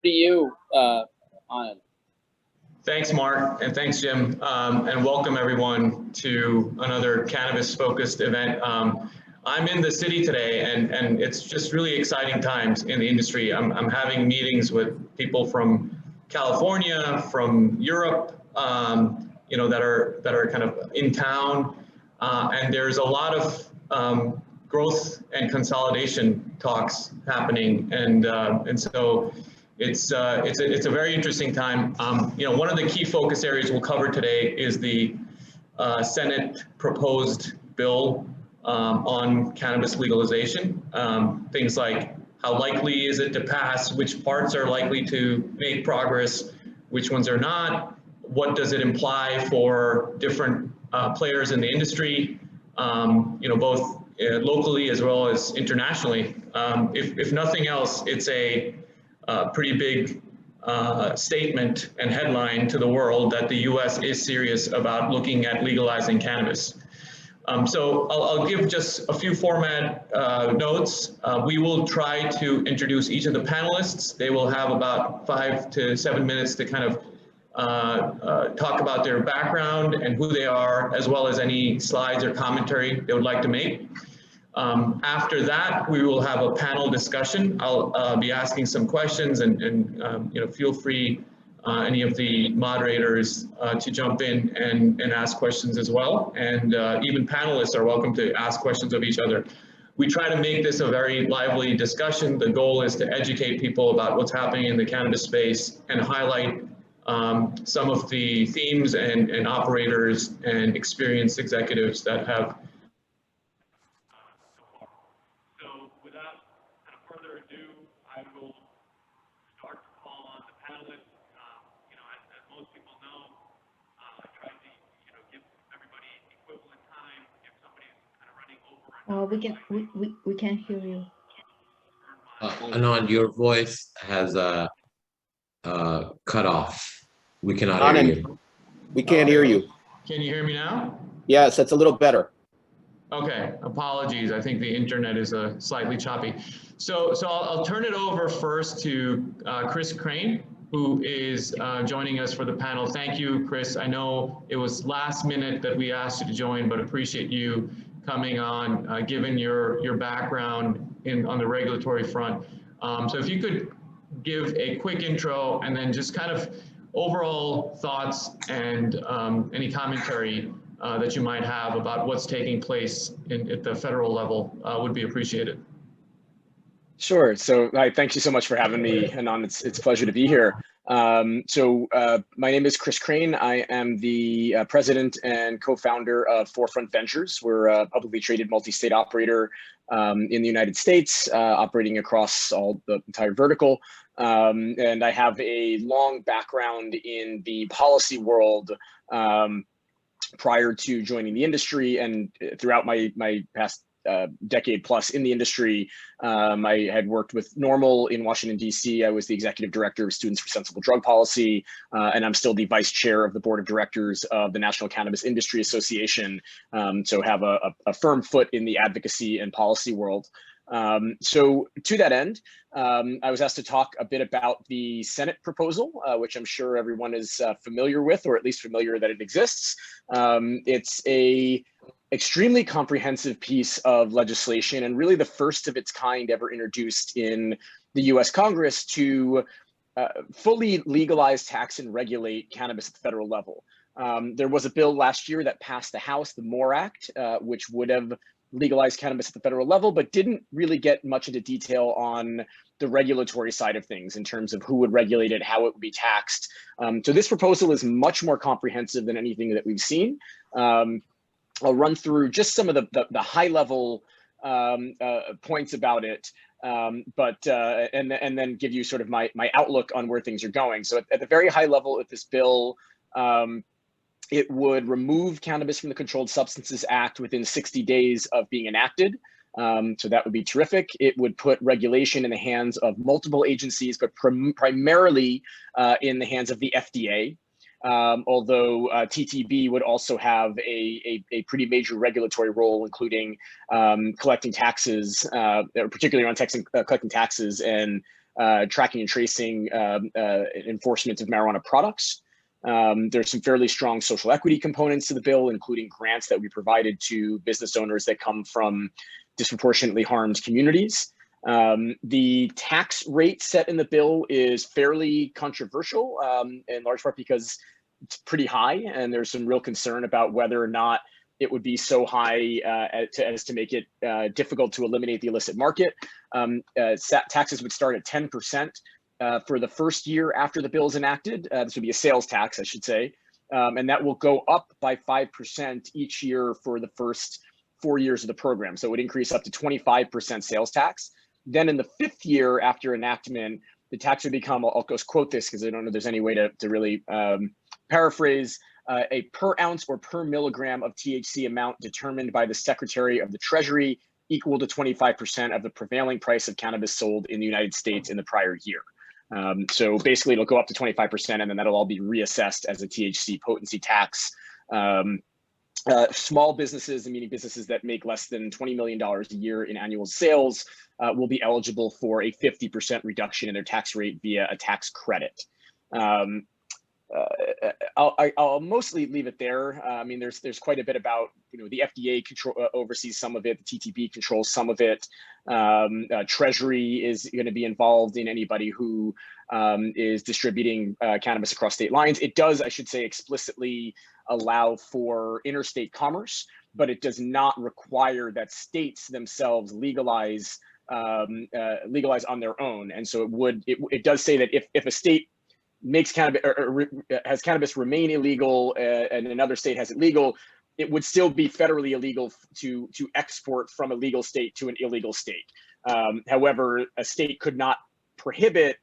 to you on it. Thanks, Mark, and thanks, Jim, and welcome everyone to another cannabis-focused event. I'm in the city today, and it's just really exciting times in the industry. I'm having meetings with people from California, from Europe, that are kind of in town, and there's a lot of growth and consolidation talks happening, and so it's a very interesting time. One of the key focus areas we'll cover today is the Senate proposed bill on cannabis legalization. Things like how likely is it to pass, which parts are likely to make progress, which ones are not, what does it imply for different players in the industry, both locally as well as internationally. If nothing else, it's a pretty big statement and headline to the world that the US is serious about looking at legalizing cannabis. So I'll give just a few format notes. We will try to introduce each of the panelists. They will have about 5 to 7 minutes to kind of talk about their background and who they are, as well as any slides or commentary they would like to make. After that, we will have a panel discussion. I'll be asking some questions, and feel free, any of the moderators, to jump in and ask questions as well. And even panelists are welcome to ask questions of each other. We try to make this a very lively discussion. The goal is to educate people about what's happening in the cannabis space and highlight some of the themes and operators and experienced executives that have. We can't hear you. Anand, your voice has cut off. We cannot hear you. We can't hear you. Can you hear me now? Yes, that's a little better. Okay, apologies. I think the internet is slightly choppy. So I'll turn it over first to Chris Crane, who is joining us for the panel. Thank you, Chris. I know it was last minute that we asked you to join, but appreciate you coming on, given your background on the regulatory front. So if you could give a quick intro and then just kind of overall thoughts and any commentary that you might have about what's taking place at the federal level would be appreciated. Sure. So thank you so much for having me, Anand. It's a pleasure to be here. My name is Chris Crane. I am the president and co-founder of Forefront Ventures. We're a publicly traded multi-state operator in the United States, operating across the entire vertical. And I have a long background in the policy world prior to joining the industry, and throughout my past decade plus in the industry. I had worked with Normal in Washington, D.C. I was the executive director of Students for Sensible Drug Policy, and I'm still the vice chair of the board of directors of the National Cannabis Industry Association, so have a firm foot in the advocacy and policy world. So to that end, I was asked to talk a bit about the Senate proposal, which I'm sure everyone is familiar with, or at least familiar that it exists. It's a extremely comprehensive piece of legislation, and really the first of its kind ever introduced in the US Congress to fully legalize, tax, and regulate cannabis at the federal level. There was a bill last year that passed the House, the MORE Act, which would have legalized cannabis at the federal level, but didn't really get much into detail on the regulatory side of things in terms of who would regulate it, how it would be taxed. So this proposal is much more comprehensive than anything that we've seen. I'll run through just some of the high level points about it, and then give you sort of my outlook on where things are going. So at the very high level with this bill, it would remove cannabis from the Controlled Substances Act within 60 days of being enacted. So that would be terrific. It would put regulation in the hands of multiple agencies, but primarily in the hands of the FDA. Although TTB would also have a pretty major regulatory role, including collecting taxes, particularly on collecting taxes and tracking and tracing enforcement of marijuana products. There's some fairly strong social equity components to the bill, including grants that we provided to business owners that come from disproportionately harmed communities. The tax rate set in the bill is fairly controversial, in large part because it's pretty high, and there's some real concern about whether or not it would be so high as to make it difficult to eliminate the illicit market. Taxes would start at 10% for the first year after the bill is enacted. This would be a sales tax, I should say, and that will go up by 5% each year for the first 4 years of the program. So it would increase up to 25% sales tax. Then in the 5th year after enactment, the tax would become, I'll just quote this because I don't know if there's any way to really paraphrase, a per ounce or per milligram of THC amount determined by the Secretary of the Treasury equal to 25% of the prevailing price of cannabis sold in the United States in the prior year. So basically it'll go up to 25%, and then that'll all be reassessed as a THC potency tax. Small businesses, meaning businesses that make less than $20 million a year in annual sales, will be eligible for a 50% reduction in their tax rate via a tax credit. I'll mostly leave it there. I mean, there's quite a bit about, the FDA oversees some of it, the TTB controls some of it. Treasury is going to be involved in anybody who is distributing cannabis across state lines. It does, I should say, explicitly allow for interstate commerce, but it does not require that states themselves legalize on their own. And so it does say that if a state makes cannabis or has cannabis remain illegal and another state has it legal, it would still be federally illegal to export from a legal state to an illegal state. However, a state could not prohibit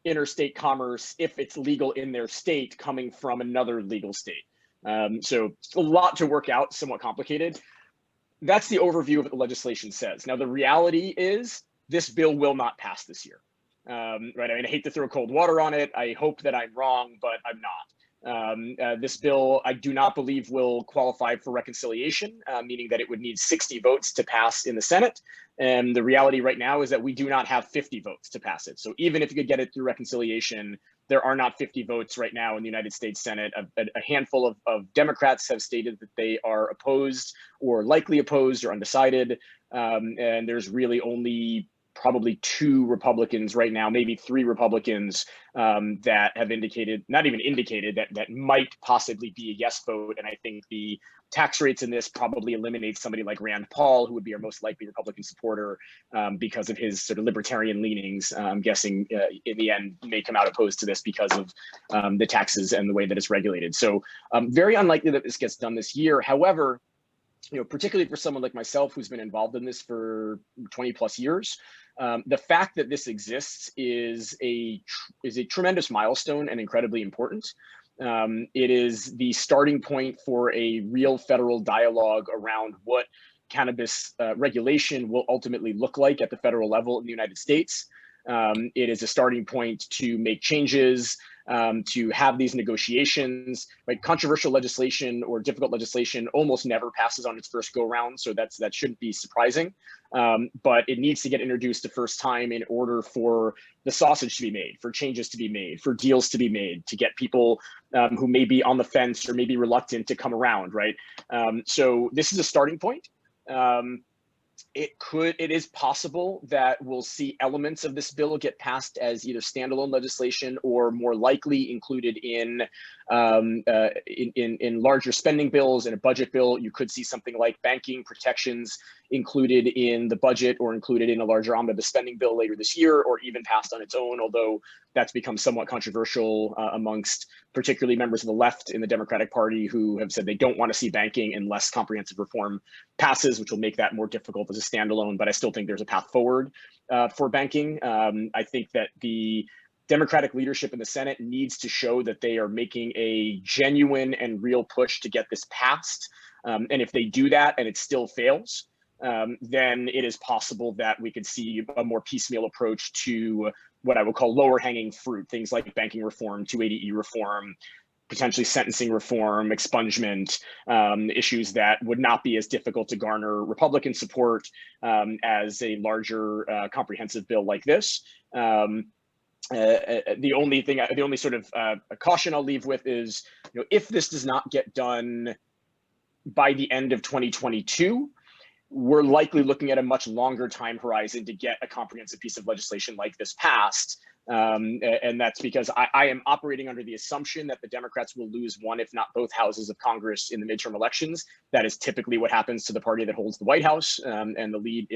interstate commerce if it's legal in their state coming from another legal state. So a lot to work out, somewhat complicated. That's the overview of what the legislation says. Now, the reality is this bill will not pass this year. Right. I mean, I hate to throw cold water on it. I hope that I'm wrong, but I'm not. This bill, I do not believe, will qualify for reconciliation, meaning that it would need 60 votes to pass in the Senate. And the reality right now is that we do not have 50 votes to pass it. So even if you could get it through reconciliation, there are not 50 votes right now in the United States Senate. A handful of Democrats have stated that they are opposed or likely opposed or undecided. And there's really only probably 2 Republicans right now, maybe 3 Republicans that have indicated, not even indicated, that might possibly be a yes vote. And I think the tax rates in this probably eliminates somebody like Rand Paul, who would be our most likely Republican supporter because of his sort of libertarian leanings. I'm guessing in the end may come out opposed to this because of the taxes and the way that it's regulated. So very unlikely that this gets done this year. However, particularly for someone like myself who's been involved in this for 20 plus years, the fact that this exists is a tremendous milestone and incredibly important. It is the starting point for a real federal dialogue around what cannabis regulation will ultimately look like at the federal level in the United States. It is a starting point to make changes, to have these negotiations. Right? Controversial legislation or difficult legislation almost never passes on its first go round, so that shouldn't be surprising. But it needs to get introduced the first time in order for the sausage to be made, for changes to be made, for deals to be made, to get people who may be on the fence or may be reluctant to come around, right? So this is a starting point. It is possible that we'll see elements of this bill get passed as either standalone legislation or more likely included in larger spending bills. In a budget bill, you could see something like banking protections included in the budget or included in a larger omnibus spending bill later this year, or even passed on its own, although that's become somewhat controversial amongst particularly members of the left in the Democratic Party who have said they don't want to see banking unless comprehensive reform passes, which will make that more difficult as a standalone. But I still think there's a path forward for banking. I think that the Democratic leadership in the Senate needs to show that they are making a genuine and real push to get this passed. And if they do that and it still fails, then it is possible that we could see a more piecemeal approach to what I would call lower hanging fruit, things like banking reform, 280E reform, potentially sentencing reform, expungement, issues that would not be as difficult to garner Republican support as a larger comprehensive bill like this. the only sort of caution I'll leave with is, if this does not get done by the end of 2022, we're likely looking at a much longer time horizon to get a comprehensive piece of legislation like this passed. And that's because I am operating under the assumption that the Democrats will lose one, if not both, houses of Congress in the midterm elections. That is typically what happens to the party that holds the White House, and the lead,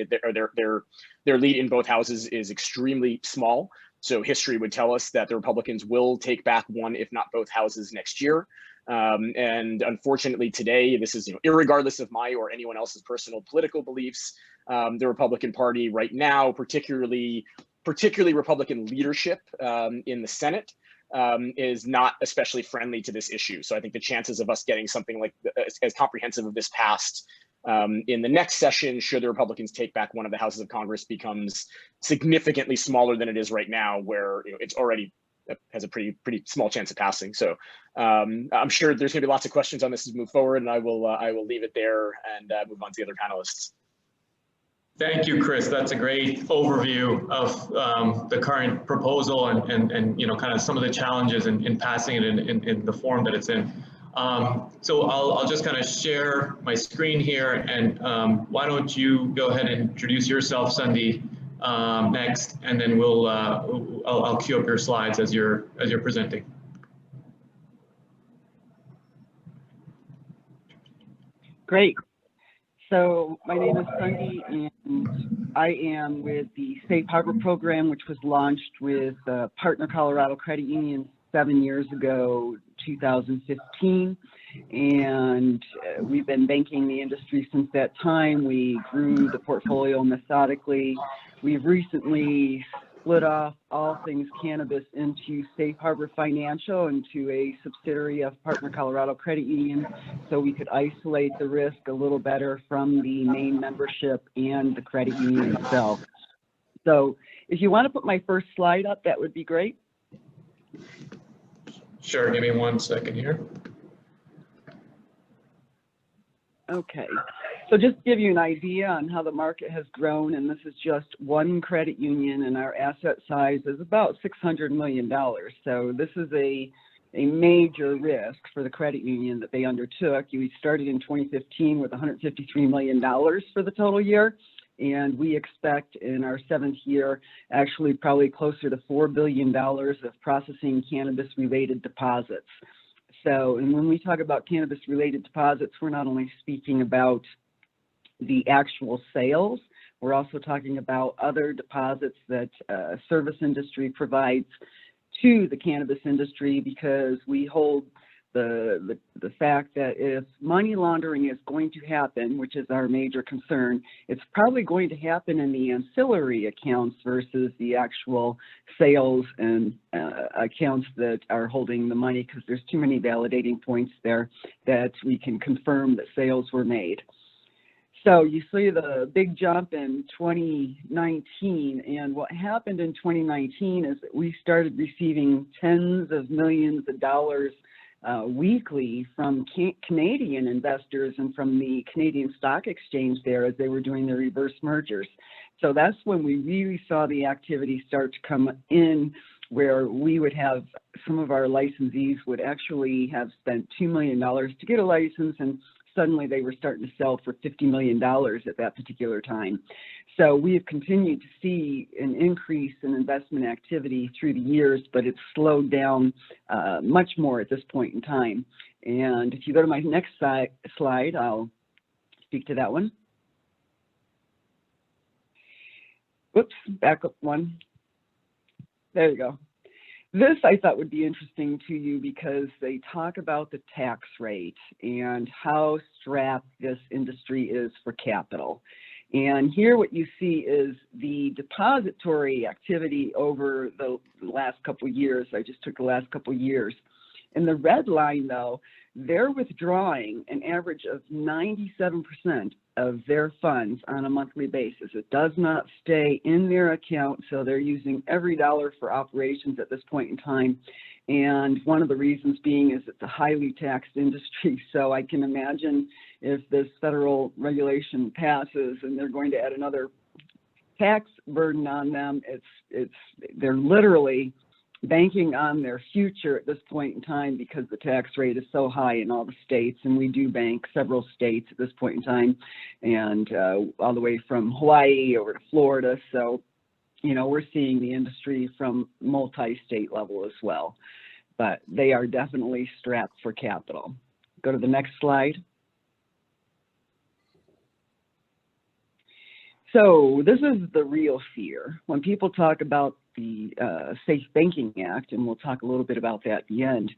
their lead in both houses is extremely small. So history would tell us that the Republicans will take back one, if not both, houses next year. And unfortunately today, this is, irregardless of my or anyone else's personal political beliefs, the Republican Party right now, particularly Republican leadership in the Senate, is not especially friendly to this issue. So I think the chances of us getting something like as comprehensive of this passed in the next session, should the Republicans take back one of the houses of Congress, becomes significantly smaller than it is right now, where it's already has a pretty small chance of passing. So I'm sure there's going to be lots of questions on this as we move forward, and I will leave it there and move on to the other panelists. Thank you, Chris. That's a great overview of the current proposal and kind of some of the challenges in passing it in the form that it's in. So I'll just kind of share my screen here, and why don't you go ahead and introduce yourself, Sundie, next, and then I'll queue up your slides as you're presenting. Great. So my name is Sundie, and I am with the Safe Harbor program, which was launched with Partner Colorado Credit Union 7 years ago, 2015. And we've been banking the industry since that time. We grew the portfolio methodically. We've recently split off all things cannabis into Safe Harbor Financial, into a subsidiary of Partner Colorado Credit Union, so we could isolate the risk a little better from the main membership and the credit union itself. So if you want to put my first slide up, that would be great. Sure, give me 1 second here. Okay, so just to give you an idea on how the market has grown, and this is just one credit union, and our asset size is about $600 million. So this is a major risk for the credit union that they undertook. We started in 2015 with $153 million for the total year, and we expect in our 7th year, actually probably closer to $4 billion of processing cannabis-related deposits. So, and when we talk about cannabis-related deposits, we're not only speaking about the actual sales, we're also talking about other deposits that service industry provides to the cannabis industry, because we hold the fact that if money laundering is going to happen, which is our major concern, it's probably going to happen in the ancillary accounts versus the actual sales and accounts that are holding the money, because there's too many validating points there that we can confirm that sales were made. So you see the big jump in 2019, and what happened in 2019 is that we started receiving tens of millions of dollars weekly from Canadian investors and from the Canadian Stock Exchange there as they were doing their reverse mergers. So that's when we really saw the activity start to come in, where we would have some of our licensees would actually have spent $2 million to get a license, and suddenly they were starting to sell for $50 million at that particular time. So we have continued to see an increase in investment activity through the years, but it's slowed down much more at this point in time. And if you go to my next slide, I'll speak to that one. Whoops, back up one. There you go. This I thought would be interesting to you because they talk about the tax rate and how strapped this industry is for capital. And here what you see is the depository activity over the last couple of years. I just took the last couple of years. In the red line, though, they're withdrawing an average of 97% of their funds on a monthly basis. It does not stay in their account, so they're using every dollar for operations at this point in time. And one of the reasons being is it's a highly taxed industry. So I can imagine if this federal regulation passes and they're going to add another tax burden on them. They're literally banking on their future at this point in time because the tax rate is so high in all the states, and we do bank several states at this point in time, and all the way from Hawaii over to Florida. So, you know, we're seeing the industry from multi-state level as well, but they are definitely strapped for capital. Go to the next slide. So this is the real fear. When people talk about the Safe Banking Act, and we'll talk a little bit about that at the end,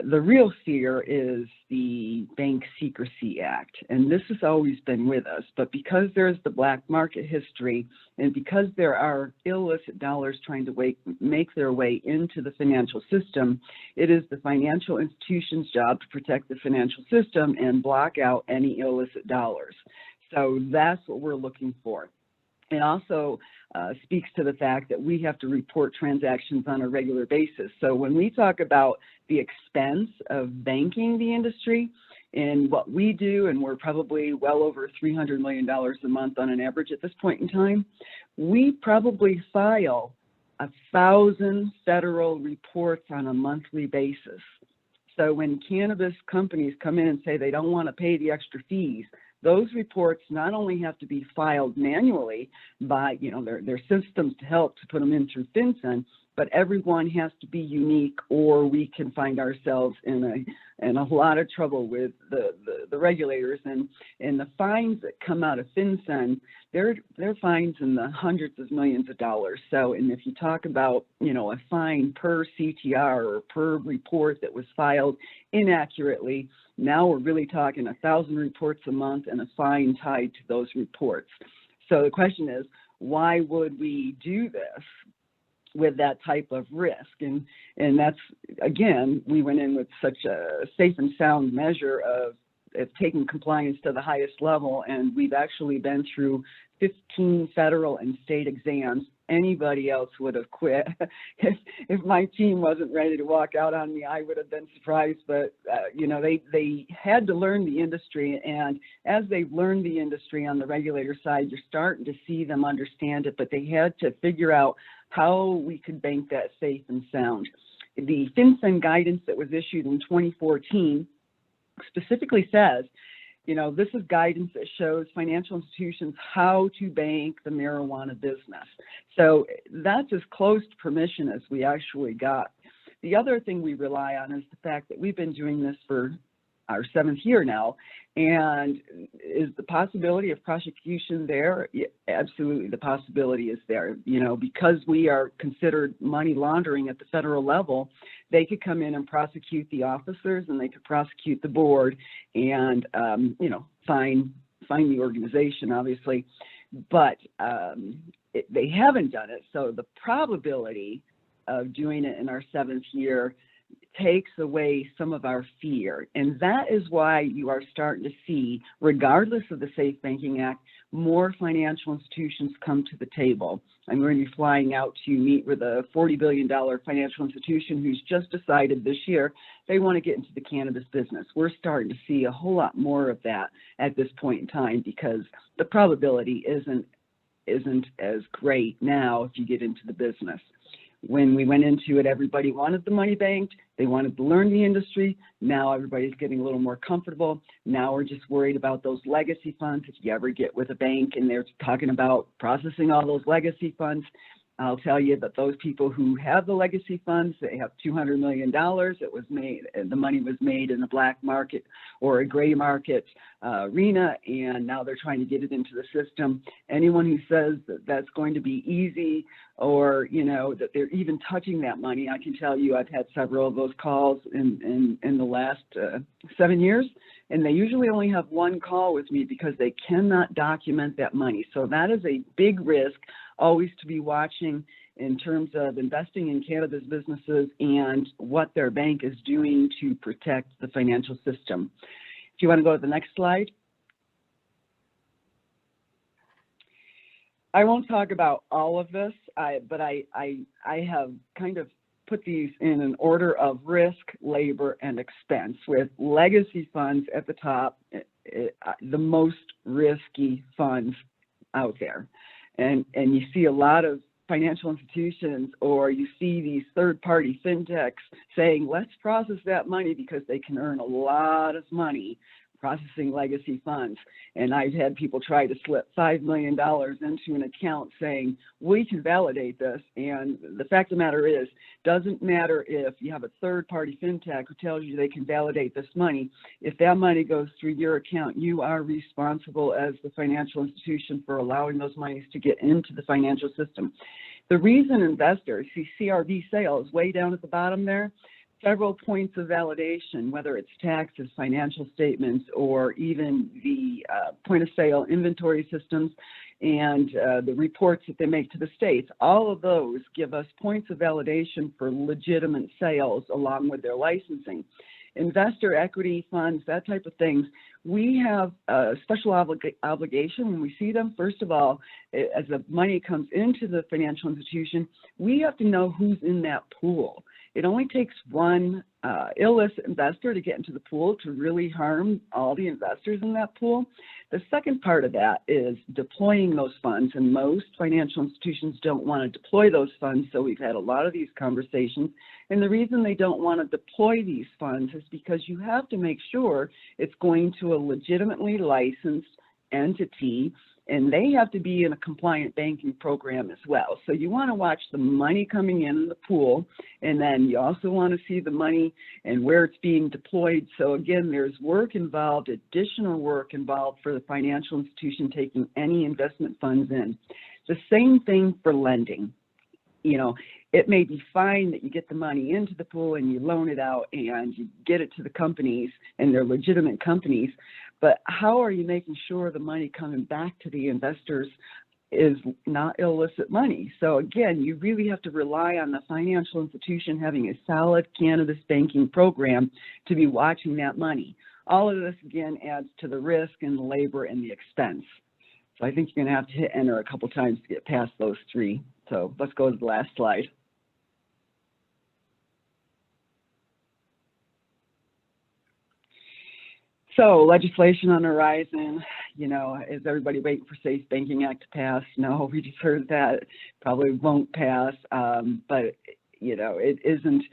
the real fear is the Bank Secrecy Act. And this has always been with us, but because there's the black market history, and because there are illicit dollars trying to make their way into the financial system, it is the financial institution's job to protect the financial system and block out any illicit dollars. So that's what we're looking for. It also speaks to the fact that we have to report transactions on a regular basis. So when we talk about the expense of banking the industry and what we do, and we're probably well over $300 million a month on an average at this point in time, we probably file 1,000 federal reports on a monthly basis. So when cannabis companies come in and say they don't want to pay the extra fees, those reports not only have to be filed manually by, you know, their systems to help to put them in through FinCEN, but everyone has to be unique, or we can find ourselves in a lot of trouble with the regulators, and the fines that come out of FinCEN, they're fines in the hundreds of millions of dollars. So, and if you talk about, you know, a fine per CTR or per report that was filed inaccurately, now we're really talking 1,000 reports a month and a fine tied to those reports. So the question is, why would we do this with that type of risk? And that's, again, we went in with such a safe and sound measure of taking compliance to the highest level, and we've actually been through 15 federal and state exams. Anybody else would have quit. If my team wasn't ready to walk out on me, I would have been surprised. But you know, they had to learn the industry, and as they've learned the industry on the regulator side, you're starting to see them understand it. But they had to figure out how we could bank that safe and sound. The FinCEN guidance that was issued in 2014 specifically says, you know, this is guidance that shows financial institutions how to bank the marijuana business. So that's as close to permission as we actually got. The other thing we rely on is the fact that we've been doing this for our 7th year now, and is the possibility of prosecution there? Yeah, absolutely, the possibility is there. You know, because we are considered money laundering at the federal level, they could come in and prosecute the officers, and they could prosecute the board, and you know, fine the organization, obviously, but they haven't done it. So the probability of doing it in our 7th year takes away some of our fear. And that is why you are starting to see, regardless of the Safe Banking Act, more financial institutions come to the table. I'm going to be flying out to meet with a $40 billion financial institution who's just decided this year they want to get into the cannabis business. We're starting to see a whole lot more of that at this point in time, because the probability isn't as great now if you get into the business. When we went into it, everybody wanted the money banked. They wanted to learn the industry. Now everybody's getting a little more comfortable. Now we're just worried about those legacy funds. If you ever get with a bank and they're talking about processing all those legacy funds, I'll tell you that those people who have the legacy funds, they have $200 million. It was made, the money was made in the black market or a gray market arena, and now they're trying to get it into the system. Anyone who says that that's going to be easy, or, you know, that they're even touching that money, I can tell you I've had several of those calls in the last 7 years, and they usually only have one call with me because they cannot document that money. So that is a big risk always to be watching in terms of investing in cannabis businesses and what their bank is doing to protect the financial system. If you want to go to the next slide. I won't talk about all of this, but I have kind of put these in an order of risk, labor, and expense, with legacy funds at the top, the most risky funds out there. and you see a lot of financial institutions, or you see these third-party fintechs saying, let's process that money because they can earn a lot of money processing legacy funds. And I've had people try to slip $5 million into an account saying, we can validate this. And the fact of the matter is, doesn't matter if you have a third-party fintech who tells you they can validate this money. If that money goes through your account, you are responsible as the financial institution for allowing those monies to get into the financial system. The reason investors see CRV sales way down at the bottom there, several points of validation, whether it's taxes, financial statements, or even the point of sale inventory systems and the reports that they make to the states. All of those give us points of validation for legitimate sales along with their licensing. Investor equity funds, that type of things, we have a special obligation when we see them. First of all, as the money comes into the financial institution, we have to know who's in that pool. It only takes one illicit investor to get into the pool to really harm all the investors in that pool. The second part of that is deploying those funds, and most financial institutions don't want to deploy those funds, so we've had a lot of these conversations. And the reason they don't want to deploy these funds is because you have to make sure it's going to a legitimately licensed entity, and they have to be in a compliant banking program as well. So you want to watch the money coming in the pool, and then you also want to see the money and where it's being deployed. So again, there's work involved, additional work involved for the financial institution taking any investment funds in. The same thing for lending. You know, it may be fine that you get the money into the pool and you loan it out and you get it to the companies, and they're legitimate companies, but how are you making sure the money coming back to the investors is not illicit money? So again, you really have to rely on the financial institution having a solid cannabis banking program to be watching that money. All of this, again, adds to the risk and the labor and the expense. So I think you're going to have to hit enter a couple times to get past those three. So let's go to the last slide. So legislation on the horizon, you know, is everybody waiting for Safe Banking Act to pass? No, we just heard that probably won't pass, but you know, it isn't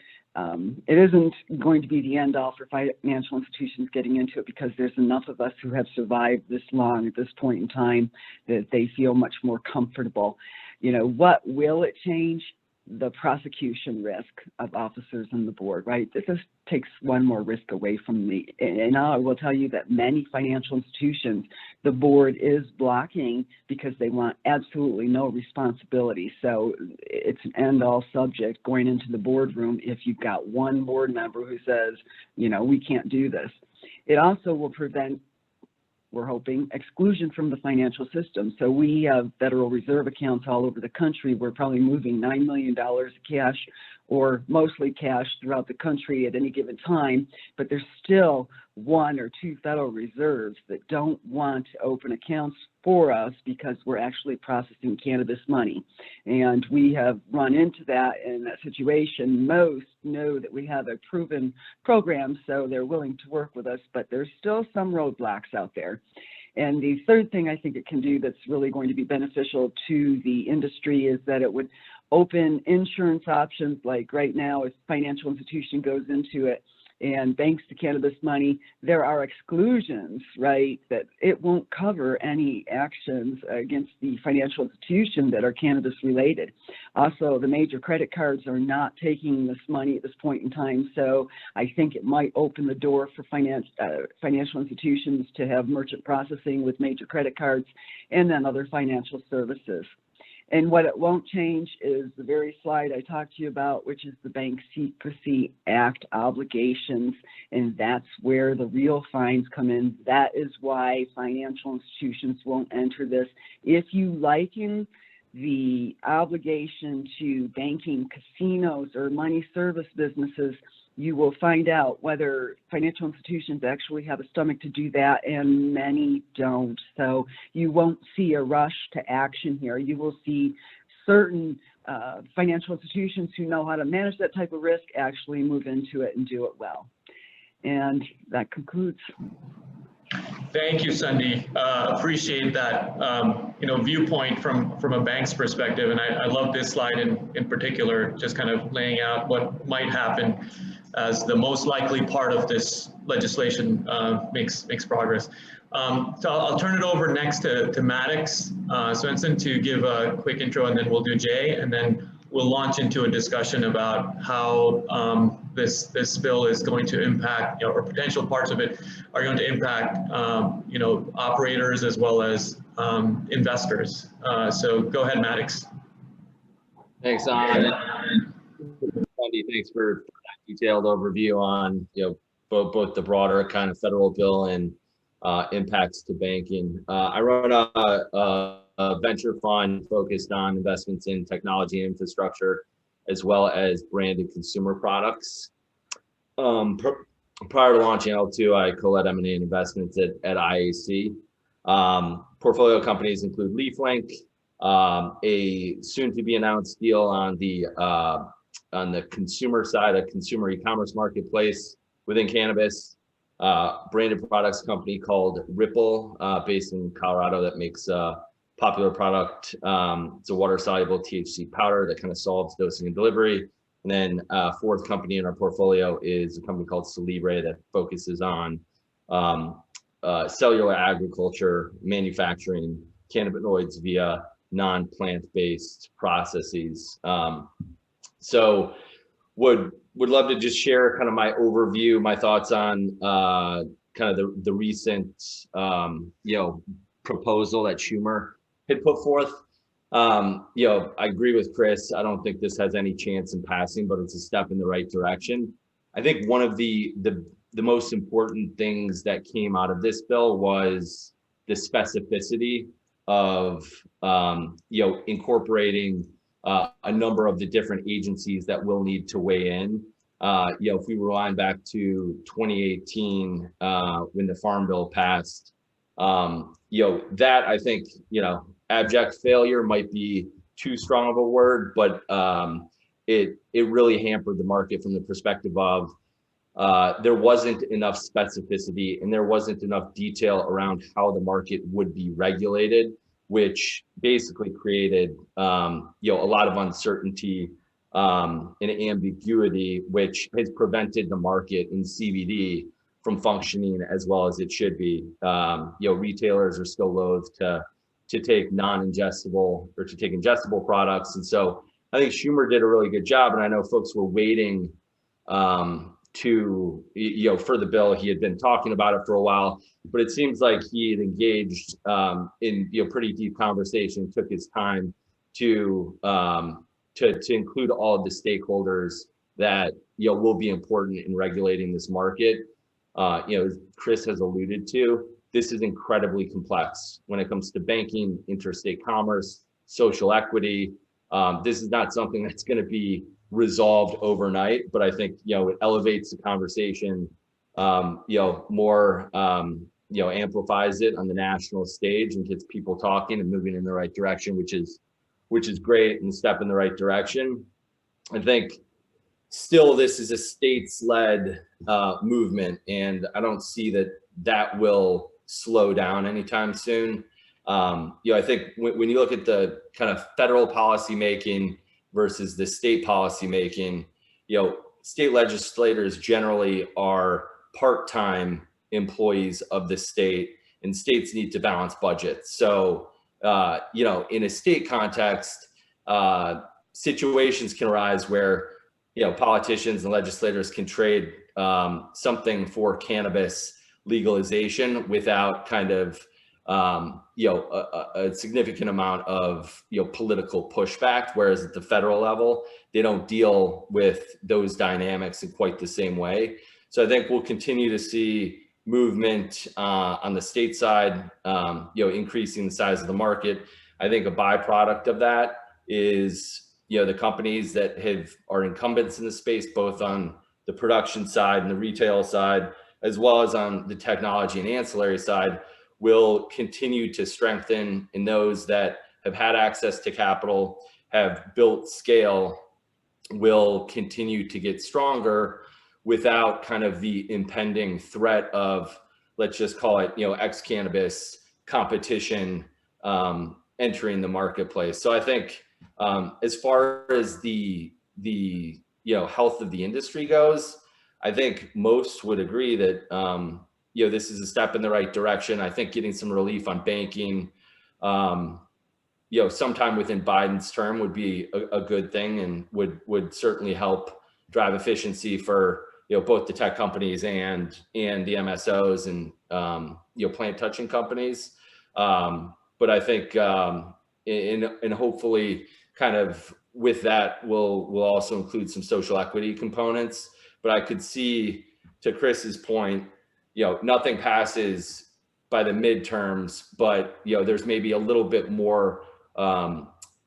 going to be the end all for financial institutions getting into it, because there's enough of us who have survived this long at this point in time that they feel much more comfortable. You know, what will it change? The prosecution risk of officers on the board, right? This just takes one more risk away from me. And I will tell you that many financial institutions, the board is blocking because they want absolutely no responsibility. So it's an end-all subject going into the boardroom if you've got one board member who says, you know, we can't do this. It also will prevent, we're hoping, exclusion from the financial system. So we have Federal Reserve accounts all over the country. We're probably moving $9 million of cash, or mostly cash, throughout the country at any given time, but there's still one or two Federal Reserves that don't want to open accounts for us because we're actually processing cannabis money. And we have run into that in that situation. Most know that we have a proven program, so they're willing to work with us, but there's still some roadblocks out there. And the third thing I think it can do that's really going to be beneficial to the industry is that it would open insurance options. Like right now, if a financial institution goes into it and banks the cannabis money, there are exclusions, right, that it won't cover any actions against the financial institution that are cannabis related. Also, the major credit cards are not taking this money at this point in time, so I think it might open the door for financial institutions to have merchant processing with major credit cards and then other financial services. And what it won't change is the very slide I talked to you about, which is the Bank Secrecy Act obligations, and that's where the real fines come in. That is why financial institutions won't enter this. If you liken the obligation to banking casinos or money service businesses, you will find out whether financial institutions actually have a stomach to do that, and many don't. So you won't see a rush to action here. You will see certain financial institutions who know how to manage that type of risk actually move into it and do it well. And that concludes. Thank you, Sunday. Appreciate that, viewpoint from a bank's perspective. And I love this slide in particular, just kind of laying out what might happen as the most likely part of this legislation makes progress. So I'll turn it over next to Maddox Svensson to give a quick intro, and then we'll do Jay, and then we'll launch into a discussion about how this bill is going to impact, or potential parts of it are going to impact, operators as well as investors. So go ahead, Maddox. Thanks, Anand. Andy, thanks for that detailed overview on both the broader kind of federal bill and impacts to banking. I run a venture fund focused on investments in technology and infrastructure, as well as branded consumer products. Prior to launching L2, I co-led M&A and investments at IAC. Portfolio companies include LeafLink, a soon-to-be announced deal on the consumer side, a consumer e-commerce marketplace within cannabis, branded products company called Ripple, based in Colorado, that makes popular product. It's a water-soluble THC powder that kind of solves dosing and delivery. And then fourth company in our portfolio is a company called Celebre that focuses on cellular agriculture, manufacturing cannabinoids via non-plant-based processes. So would love to just share kind of my overview, my thoughts on kind of the recent proposal that Schumer had put forth. I agree with Chris. I don't think this has any chance in passing, but it's a step in the right direction. I think one of the most important things that came out of this bill was the specificity of incorporating a number of the different agencies that will need to weigh in. If we rewind back to 2018 when the Farm Bill passed, that I think abject failure might be too strong of a word, but it really hampered the market from the perspective of there wasn't enough specificity and there wasn't enough detail around how the market would be regulated, which basically created a lot of uncertainty and ambiguity, which has prevented the market in CBD from functioning as well as it should be. Retailers are still loath to take non-ingestible or to take ingestible products. And so I think Schumer did a really good job. And I know folks were waiting for the bill. He had been talking about it for a while, but it seems like he had engaged in pretty deep conversation, took his time to include all of the stakeholders that will be important in regulating this market. As Chris has alluded to, this is incredibly complex when it comes to banking, interstate commerce, social equity. This is not something that's going to be resolved overnight, but I think it elevates the conversation, more amplifies it on the national stage and gets people talking and moving in the right direction, which is great and a step in the right direction. I think still this is a states-led movement, and I don't see that will slow down anytime soon. I think when you look at the kind of federal policy making versus the state policy making, state legislators generally are part-time employees of the state, and states need to balance budgets. So, in a state context, situations can arise where, politicians and legislators can trade something for cannabis legalization without kind of, a significant amount of, political pushback, whereas at the federal level, they don't deal with those dynamics in quite the same way. So I think we'll continue to see movement on the state side, increasing the size of the market. I think a byproduct of that is, the companies that are incumbents in the space, both on the production side and the retail side, as well as on the technology and ancillary side, will continue to strengthen, and those that have had access to capital, have built scale, will continue to get stronger without kind of the impending threat of let's just call it, ex-cannabis competition entering the marketplace. So I think as far as the health of the industry goes, I think most would agree that this is a step in the right direction. I think getting some relief on banking, sometime within Biden's term would be a good thing, and would certainly help drive efficiency for both the tech companies and the MSOs and plant touching companies. But I think and hopefully kind of with that we'll also include some social equity components. But I could see, to Chris's point, nothing passes by the midterms, but there's maybe a little bit more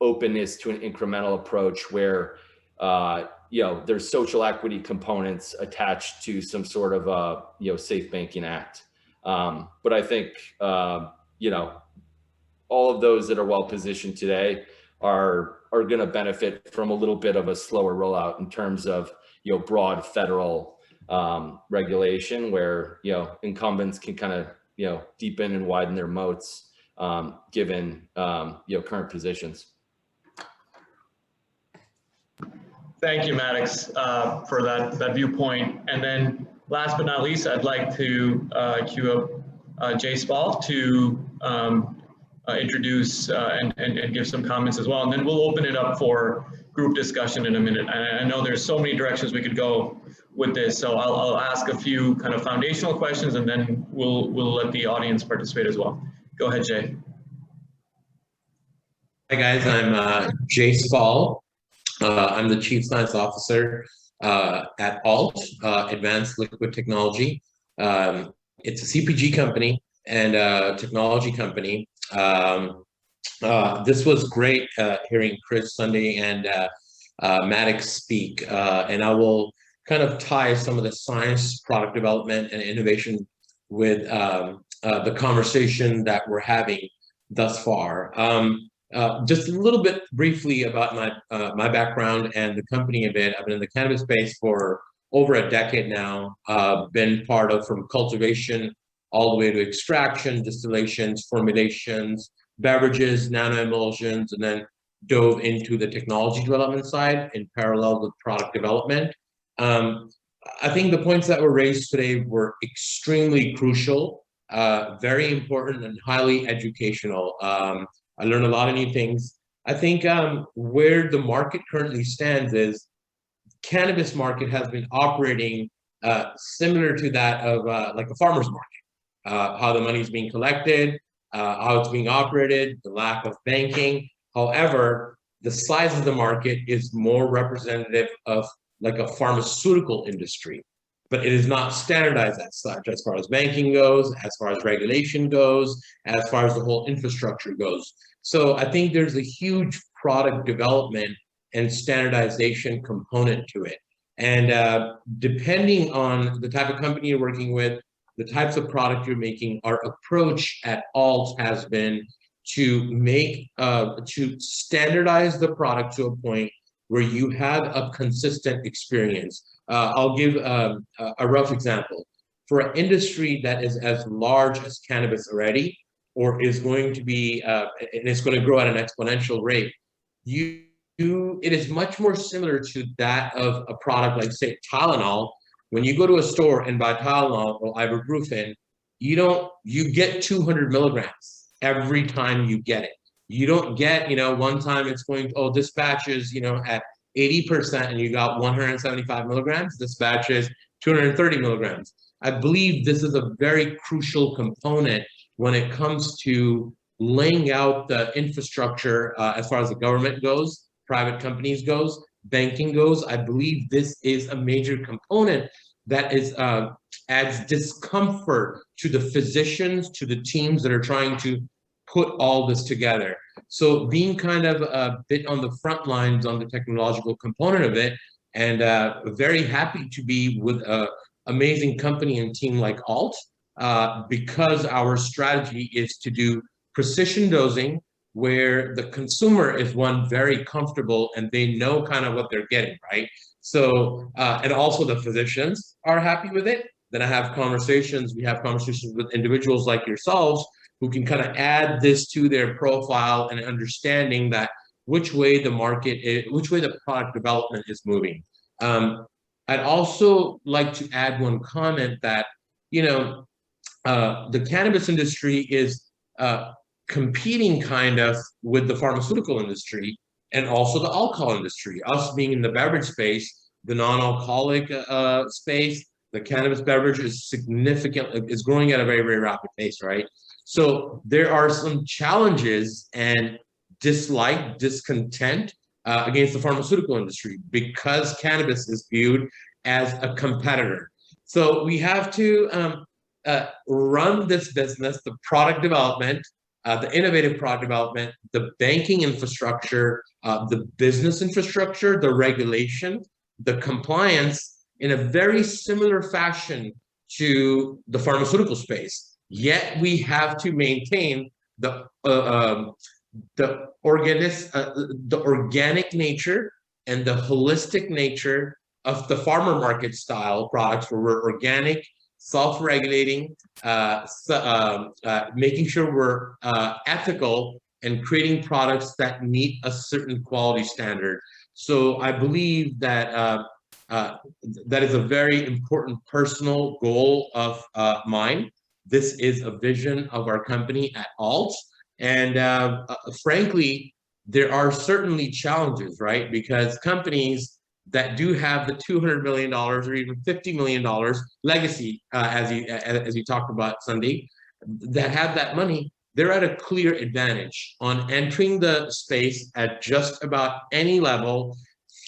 openness to an incremental approach where there's social equity components attached to some sort of a Safe Banking Act. But I think all of those that are well positioned today are going to benefit from a little bit of a slower rollout in terms of broad federal regulation, where incumbents can kind of deepen and widen their moats given current positions. Thank you, Maddox, for that viewpoint. And then last but not least, I'd like to queue up Jay Spall to introduce and give some comments as well. And then we'll open it up for group discussion in a minute. And I know there's so many directions we could go with this, so I'll ask a few kind of foundational questions, and then we'll let the audience participate as well. Go ahead, Jay. Hi guys, I'm Jay Spall. I'm the Chief Science Officer at ALT, Advanced Liquid Technology. It's a CPG company and a technology company. This was great hearing Chris Sunday and Maddox speak, and I will kind of tie some of the science, product development, and innovation with the conversation that we're having thus far. Just a little bit briefly about my background and the company a bit. I've been in the cannabis space for over a decade now. Been part of from cultivation all the way to extraction, distillations, formulations, beverages, nanoemulsions, and then dove into the technology development side in parallel with product development. I think the points that were raised today were extremely crucial, very important, and highly educational. I learned a lot of new things. I think where the market currently stands is cannabis market has been operating similar to that of like a farmer's market, how the money is being collected, how it's being operated, the lack of banking. However, the size of the market is more representative of like a pharmaceutical industry, but it is not standardized as such as far as banking goes, as far as regulation goes, as far as the whole infrastructure goes. So I think there's a huge product development and standardization component to it. And depending on the type of company you're working with, the types of product you're making, our approach at ALT has been to make, to standardize the product to a point where you have a consistent experience. I'll give a rough example. For an industry that is as large as cannabis already, or is going to be, and it's going to grow at an exponential rate, it is much more similar to that of a product like, say, Tylenol. When you go to a store and buy Tylenol or ibuprofen, you get 200 milligrams every time you get it. You don't get, one time it's going, oh, this batch is, at 80% and you got 175 milligrams. This batch is 230 milligrams. I believe this is a very crucial component when it comes to laying out the infrastructure as far as the government goes, private companies goes, banking goes. I believe this is a major component that is adds discomfort to the physicians, to the teams that are trying to put all this together. So being kind of a bit on the front lines on the technological component of it, and very happy to be with an amazing company and team like ALT, because our strategy is to do precision dosing where the consumer is very comfortable and they know kind of what they're getting, right? So, and also the physicians are happy with it. then I have conversations. We have conversations with individuals like yourselves who can kind of add this to their profile and understanding that which way the market is, which way the product development is moving. I'd also like to add one comment that, you know, the cannabis industry is competing kind of with the pharmaceutical industry and also the alcohol industry. Us being in the beverage space, the non-alcoholic space, the cannabis beverage is is growing at a very, very rapid pace, right? So there are some challenges and discontent against the pharmaceutical industry because cannabis is viewed as a competitor. So we have to run this business, the product development, the innovative product development, the banking infrastructure, the business infrastructure, the regulation, the compliance in a very similar fashion to the pharmaceutical space. Yet we have to maintain the organic nature and the holistic nature of the farmer market style products, where we're organic, self-regulating, making sure we're ethical and creating products that meet a certain quality standard. So I believe that that is a very important personal goal of mine. This is a vision of our company at Alt. And frankly, there are certainly challenges, right? Because companies that do have the $200 million or even $50 million legacy, as you talked about, Sunday, that have that money, they're at a clear advantage on entering the space at just about any level,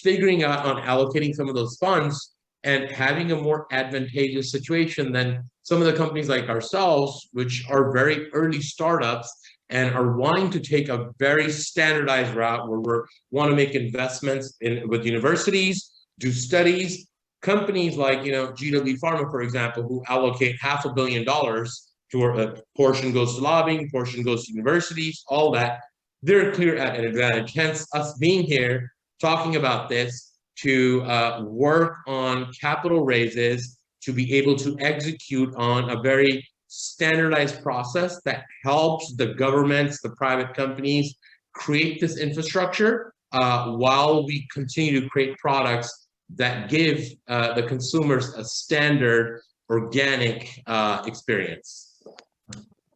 figuring out on allocating some of those funds and having a more advantageous situation than some of the companies like ourselves, which are very early startups and are wanting to take a very standardized route where we want to make investments with universities, do studies. Companies like, you know, GW Pharma, for example, who allocate $500 million to a portion goes to lobbying, portion goes to universities, all that, they're clear at an advantage. Hence, us being here talking about this to work on capital raises to be able to execute on a very standardized process that helps the governments, the private companies create this infrastructure while we continue to create products that give the consumers a standard organic experience.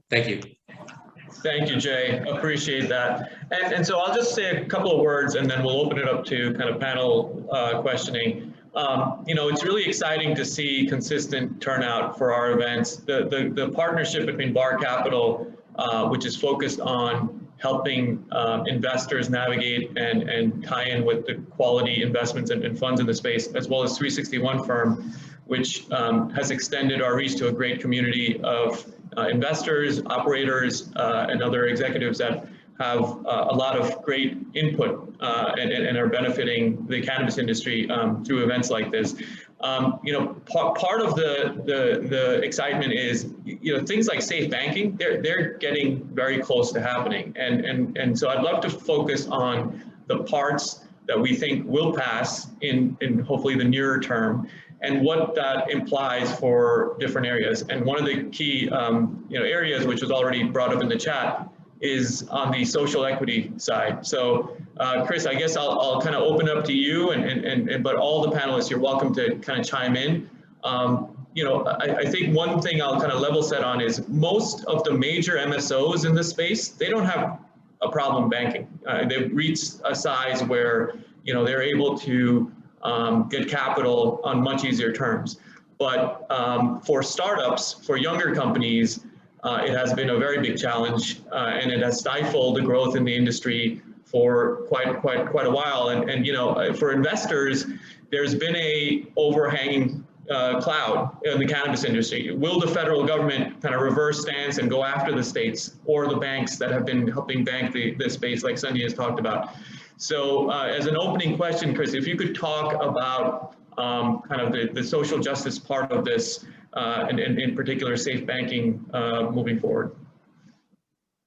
Thank you. Thank you, Jay. Appreciate that. And so I'll just say a couple of words and then we'll open it up to kind of panel questioning. You know, it's really exciting to see consistent turnout for our events. The partnership between Bar Capital, which is focused on helping investors navigate and tie in with the quality investments and funds in the space, as well as 361 Firm, which has extended our reach to a great community of investors, operators, and other executives that have a lot of great input and are benefiting the cannabis industry through events like this. You know, part of the excitement is, you know, things like safe banking, they're getting very close to happening. And so I'd love to focus on the parts that we think will pass in hopefully the nearer term, and what that implies for different areas. And one of the key you know, areas, which was already brought up in the chat, is on the social equity side. So Chris, I guess I'll kind of open up to you, but all the panelists, you're welcome to kind of chime in. You know, I think one thing I'll kind of level set on is most of the major MSOs in this space, they don't have a problem banking. They've reached a size where, you know, they're able to get capital on much easier terms. But for startups, for younger companies, it has been a very big challenge, and it has stifled the growth in the industry for quite a while. And you know, for investors, there's been a overhanging cloud in the cannabis industry. Will the federal government kind of reverse stance and go after the states or the banks that have been helping bank the space, like Sunday has talked about? So as an opening question, Chris, if you could talk about kind of the social justice part of this, and in particular safe banking moving forward.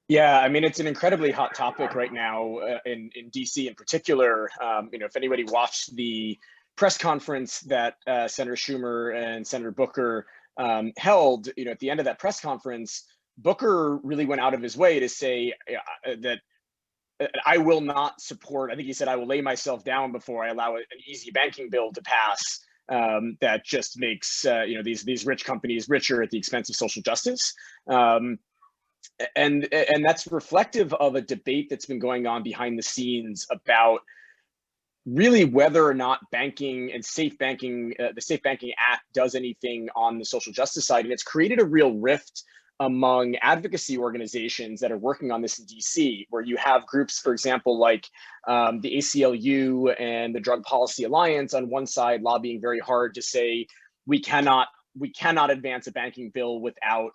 Yeah, I mean, it's an incredibly hot topic right now in DC in particular. You know, if anybody watched the press conference that Senator Schumer and Senator Booker held, at the end of that press conference, Booker really went out of his way to say that I will not support, I think he said, I will lay myself down before I allow an easy banking bill to pass that just makes these rich companies richer at the expense of social justice. And that's reflective of a debate that's been going on behind the scenes about really whether or not banking and safe banking, the Safe Banking Act does anything on the social justice side. And it's created a real rift among advocacy organizations that are working on this in DC, where you have groups, for example, like the ACLU and the Drug Policy Alliance on one side lobbying very hard to say, we cannot advance a banking bill without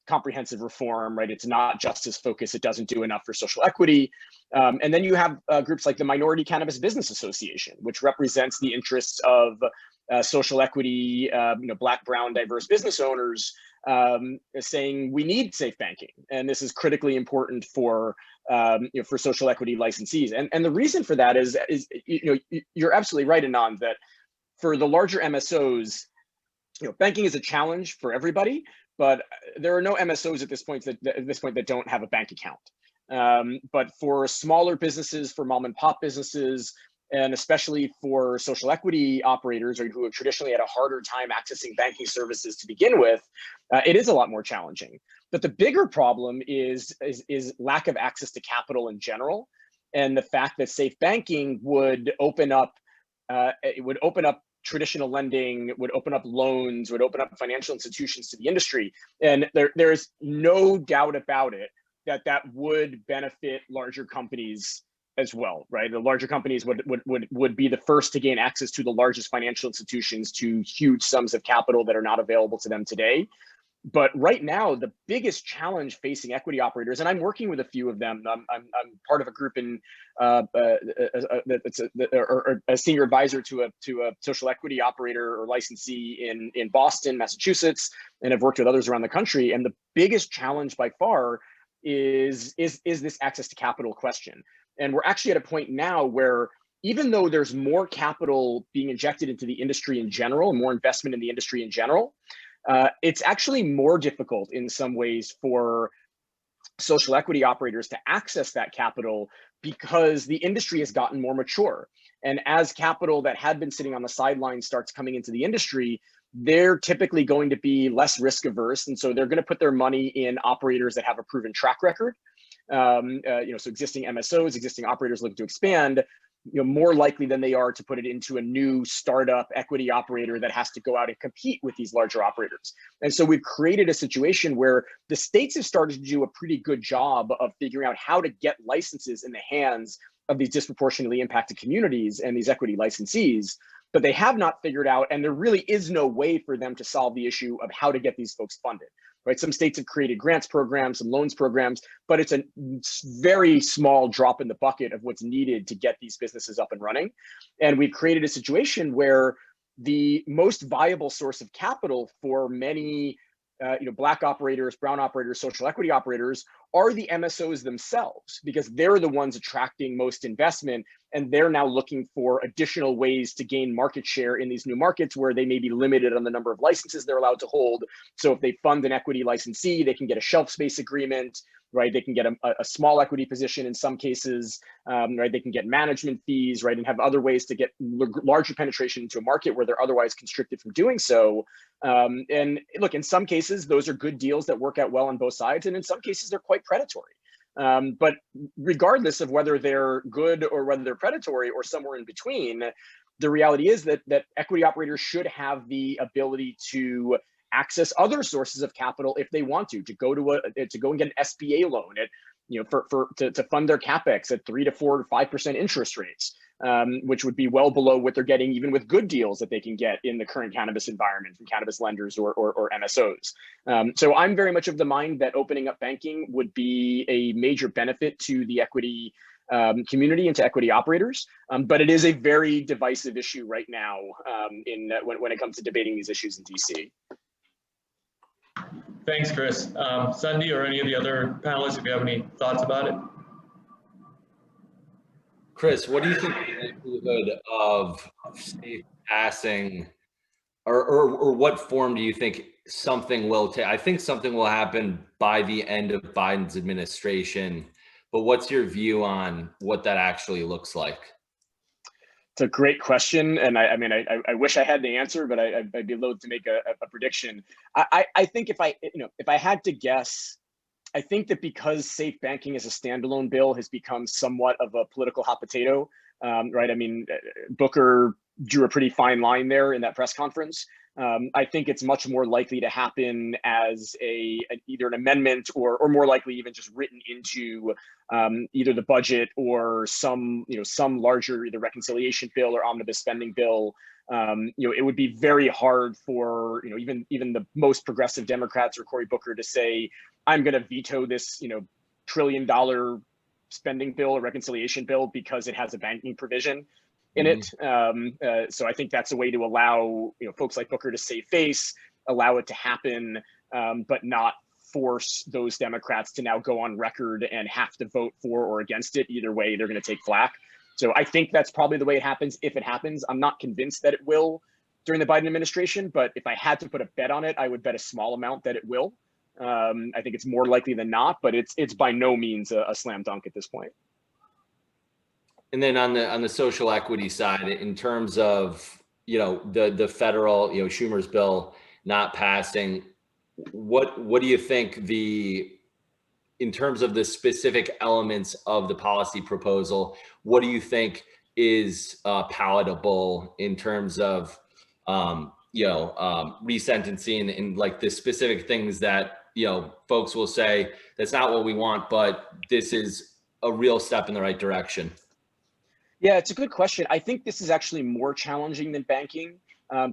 comprehensive reform, right? It's not justice focused. It doesn't do enough for social equity. And then you have groups like the Minority Cannabis Business Association, which represents the interests of social equity, Black, brown, diverse business owners, saying we need safe banking, and this is critically important for for social equity licensees. And the reason for that is you're absolutely right, Anand, that for the larger MSOs, banking is a challenge for everybody, but there are no MSOs at this point that don't have a bank account. But for smaller businesses, for mom and pop businesses, and especially for social equity operators or who have traditionally had a harder time accessing banking services to begin with, it is a lot more challenging. But the bigger problem is lack of access to capital in general, and the fact that safe banking would open up traditional lending, would open up loans, would open up financial institutions to the industry. And there's no doubt about it that would benefit larger companies as well, right? The larger companies would be the first to gain access to the largest financial institutions, to huge sums of capital that are not available to them today. But right now, the biggest challenge facing equity operators, and I'm working with a few of them. I'm part of a group in that's a senior advisor to a social equity operator or licensee in Boston, Massachusetts, and I've worked with others around the country. And the biggest challenge by far is this access to capital question. And we're actually at a point now where, even though there's more capital being injected into the industry in general, more investment in the industry in general, it's actually more difficult in some ways for social equity operators to access that capital because the industry has gotten more mature. And as capital that had been sitting on the sidelines starts coming into the industry, they're typically going to be less risk averse. And so they're going to put their money in operators that have a proven track record. So existing MSOs, existing operators looking to expand, more likely than they are to put it into a new startup equity operator that has to go out and compete with these larger operators. And so we've created a situation where the states have started to do a pretty good job of figuring out how to get licenses in the hands of these disproportionately impacted communities and these equity licensees, but they have not figured out, and there really is no way for them to solve the issue of how to get these folks funded. Right? Some states have created grants programs, some loans programs, but it's a very small drop in the bucket of what's needed to get these businesses up and running. And we've created a situation where the most viable source of capital for many Black operators, brown operators, social equity operators are the MSOs themselves, because they're the ones attracting most investment, and they're now looking for additional ways to gain market share in these new markets where they may be limited on the number of licenses they're allowed to hold. So if they fund an equity licensee, they can get a shelf space agreement, right? They can get a small equity position in some cases, right? They can get management fees, right? And have other ways to get larger penetration into a market where they're otherwise constricted from doing so. And look, in some cases, those are good deals that work out well on both sides. And in some cases, they're quite predatory. But regardless of whether they're good or whether they're predatory or somewhere in between, the reality is that equity operators should have the ability to access other sources of capital if they want to go and get an SBA loan to fund their capex at 3 to 4 to 5% interest rates, which would be well below what they're getting even with good deals that they can get in the current cannabis environment from cannabis lenders or MSOs. So I'm very much of the mind that opening up banking would be a major benefit to the equity community and to equity operators, but it is a very divisive issue right now when it comes to debating these issues in DC. Thanks, Chris. Sundy or any of the other panelists, if you have any thoughts about it? Chris, what do you think the likelihood of safe passing, or what form do you think something will take, I think something will happen by the end of Biden's administration, but what's your view on what that actually looks like? It's a great question, and I mean, I wish I had the answer, but I'd be loath to make a prediction. I think if I had to guess, I think that because safe banking as a standalone bill has become somewhat of a political hot potato, right? I mean, Booker drew a pretty fine line there in that press conference. I think it's much more likely to happen as either an amendment or more likely even just written into either the budget or some larger either reconciliation bill or omnibus spending bill. It would be very hard for even the most progressive Democrats or Cory Booker to say, I'm going to veto this $1 trillion spending bill or reconciliation bill because it has a banking provision in it. So I think that's a way to allow folks like Booker to save face, allow it to happen, but not force those Democrats to now go on record and have to vote for or against it. Either way, they're going to take flack. So I think that's probably the way it happens if it happens. I'm not convinced that it will during the Biden administration, but if I had to put a bet on it, I would bet a small amount that it will. I think it's more likely than not, but it's by no means a slam dunk at this point. And then on the social equity side, in terms of the federal Schumer's bill not passing, what do you think in terms of the specific elements of the policy proposal, what do you think is palatable in terms of resentencing and like the specific things that folks will say that's not what we want, but this is a real step in the right direction? Yeah, it's a good question. I think this is actually more challenging than banking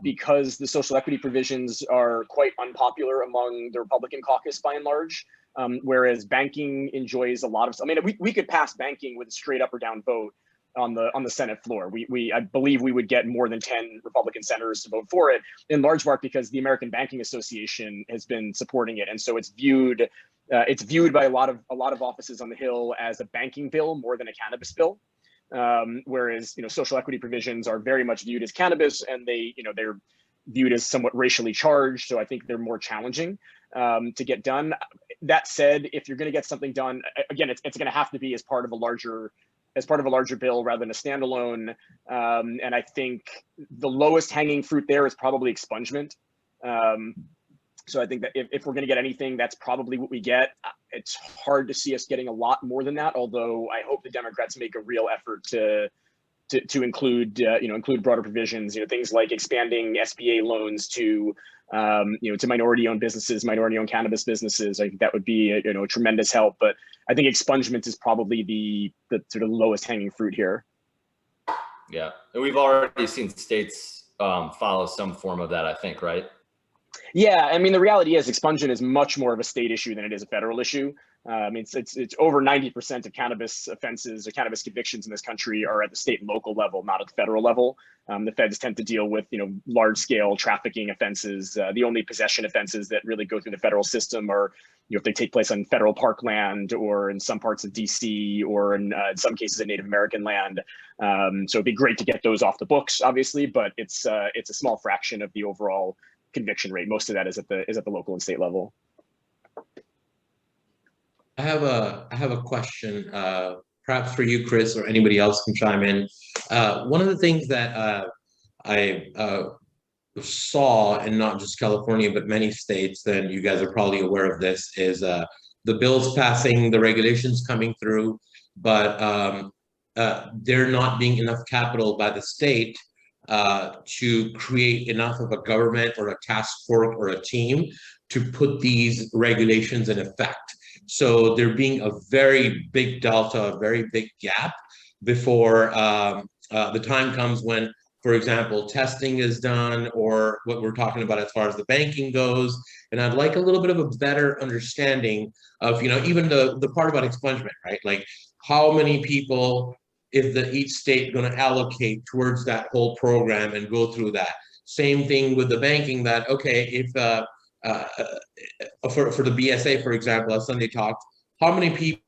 because the social equity provisions are quite unpopular among the Republican caucus by and large, whereas banking enjoys a lot of. I mean, we could pass banking with a straight up or down vote on the Senate floor. I believe we would get more than 10 Republican senators to vote for it, in large part because the American Banking Association has been supporting it, and so it's viewed by a lot of offices on the Hill as a banking bill more than a cannabis bill. Whereas social equity provisions are very much viewed as cannabis, and they're viewed as somewhat racially charged. So I think they're more challenging to get done. That said, if you're going to get something done, again, it's going to have to be as part of a larger bill rather than a standalone. And I think the lowest hanging fruit there is probably expungement. So I think that if we're going to get anything, that's probably what we get. It's hard to see us getting a lot more than that, although I hope the Democrats make a real effort to include broader provisions, things like expanding SBA loans to minority-owned businesses, minority-owned cannabis businesses. I think that would be a tremendous help. But I think expungement is probably the sort of lowest hanging fruit here. Yeah, and we've already seen states follow some form of that, I think, right? Yeah, I mean, the reality is expungement is much more of a state issue than it is a federal issue. It's over 90% of cannabis offenses or cannabis convictions in this country are at the state and local level, not at the federal level. The feds tend to deal with large scale trafficking offenses. The only possession offenses that really go through the federal system are if they take place on federal parkland or in some parts of DC or in some cases in Native American land. So it'd be great to get those off the books, obviously, but it's a small fraction of the overall conviction rate. Most of that is at the local and state level. I have a question, perhaps for you, Chris, or anybody else can chime in. One of the things that I saw in not just California, but many states, and you guys are probably aware of this, is the bills passing, the regulations coming through, but there not being enough capital by the state to create enough of a government or a task force or a team to put these regulations in effect. So there being a very big delta, a very big gap before the time comes when, for example, testing is done or what we're talking about as far as the banking goes. And I'd like a little bit of a better understanding of, even the part about expungement, right? Like how many people is each state going to allocate towards that whole program and go through that? Same thing with the banking that, okay, if for the BSA, for example, as Sunday talked, how many people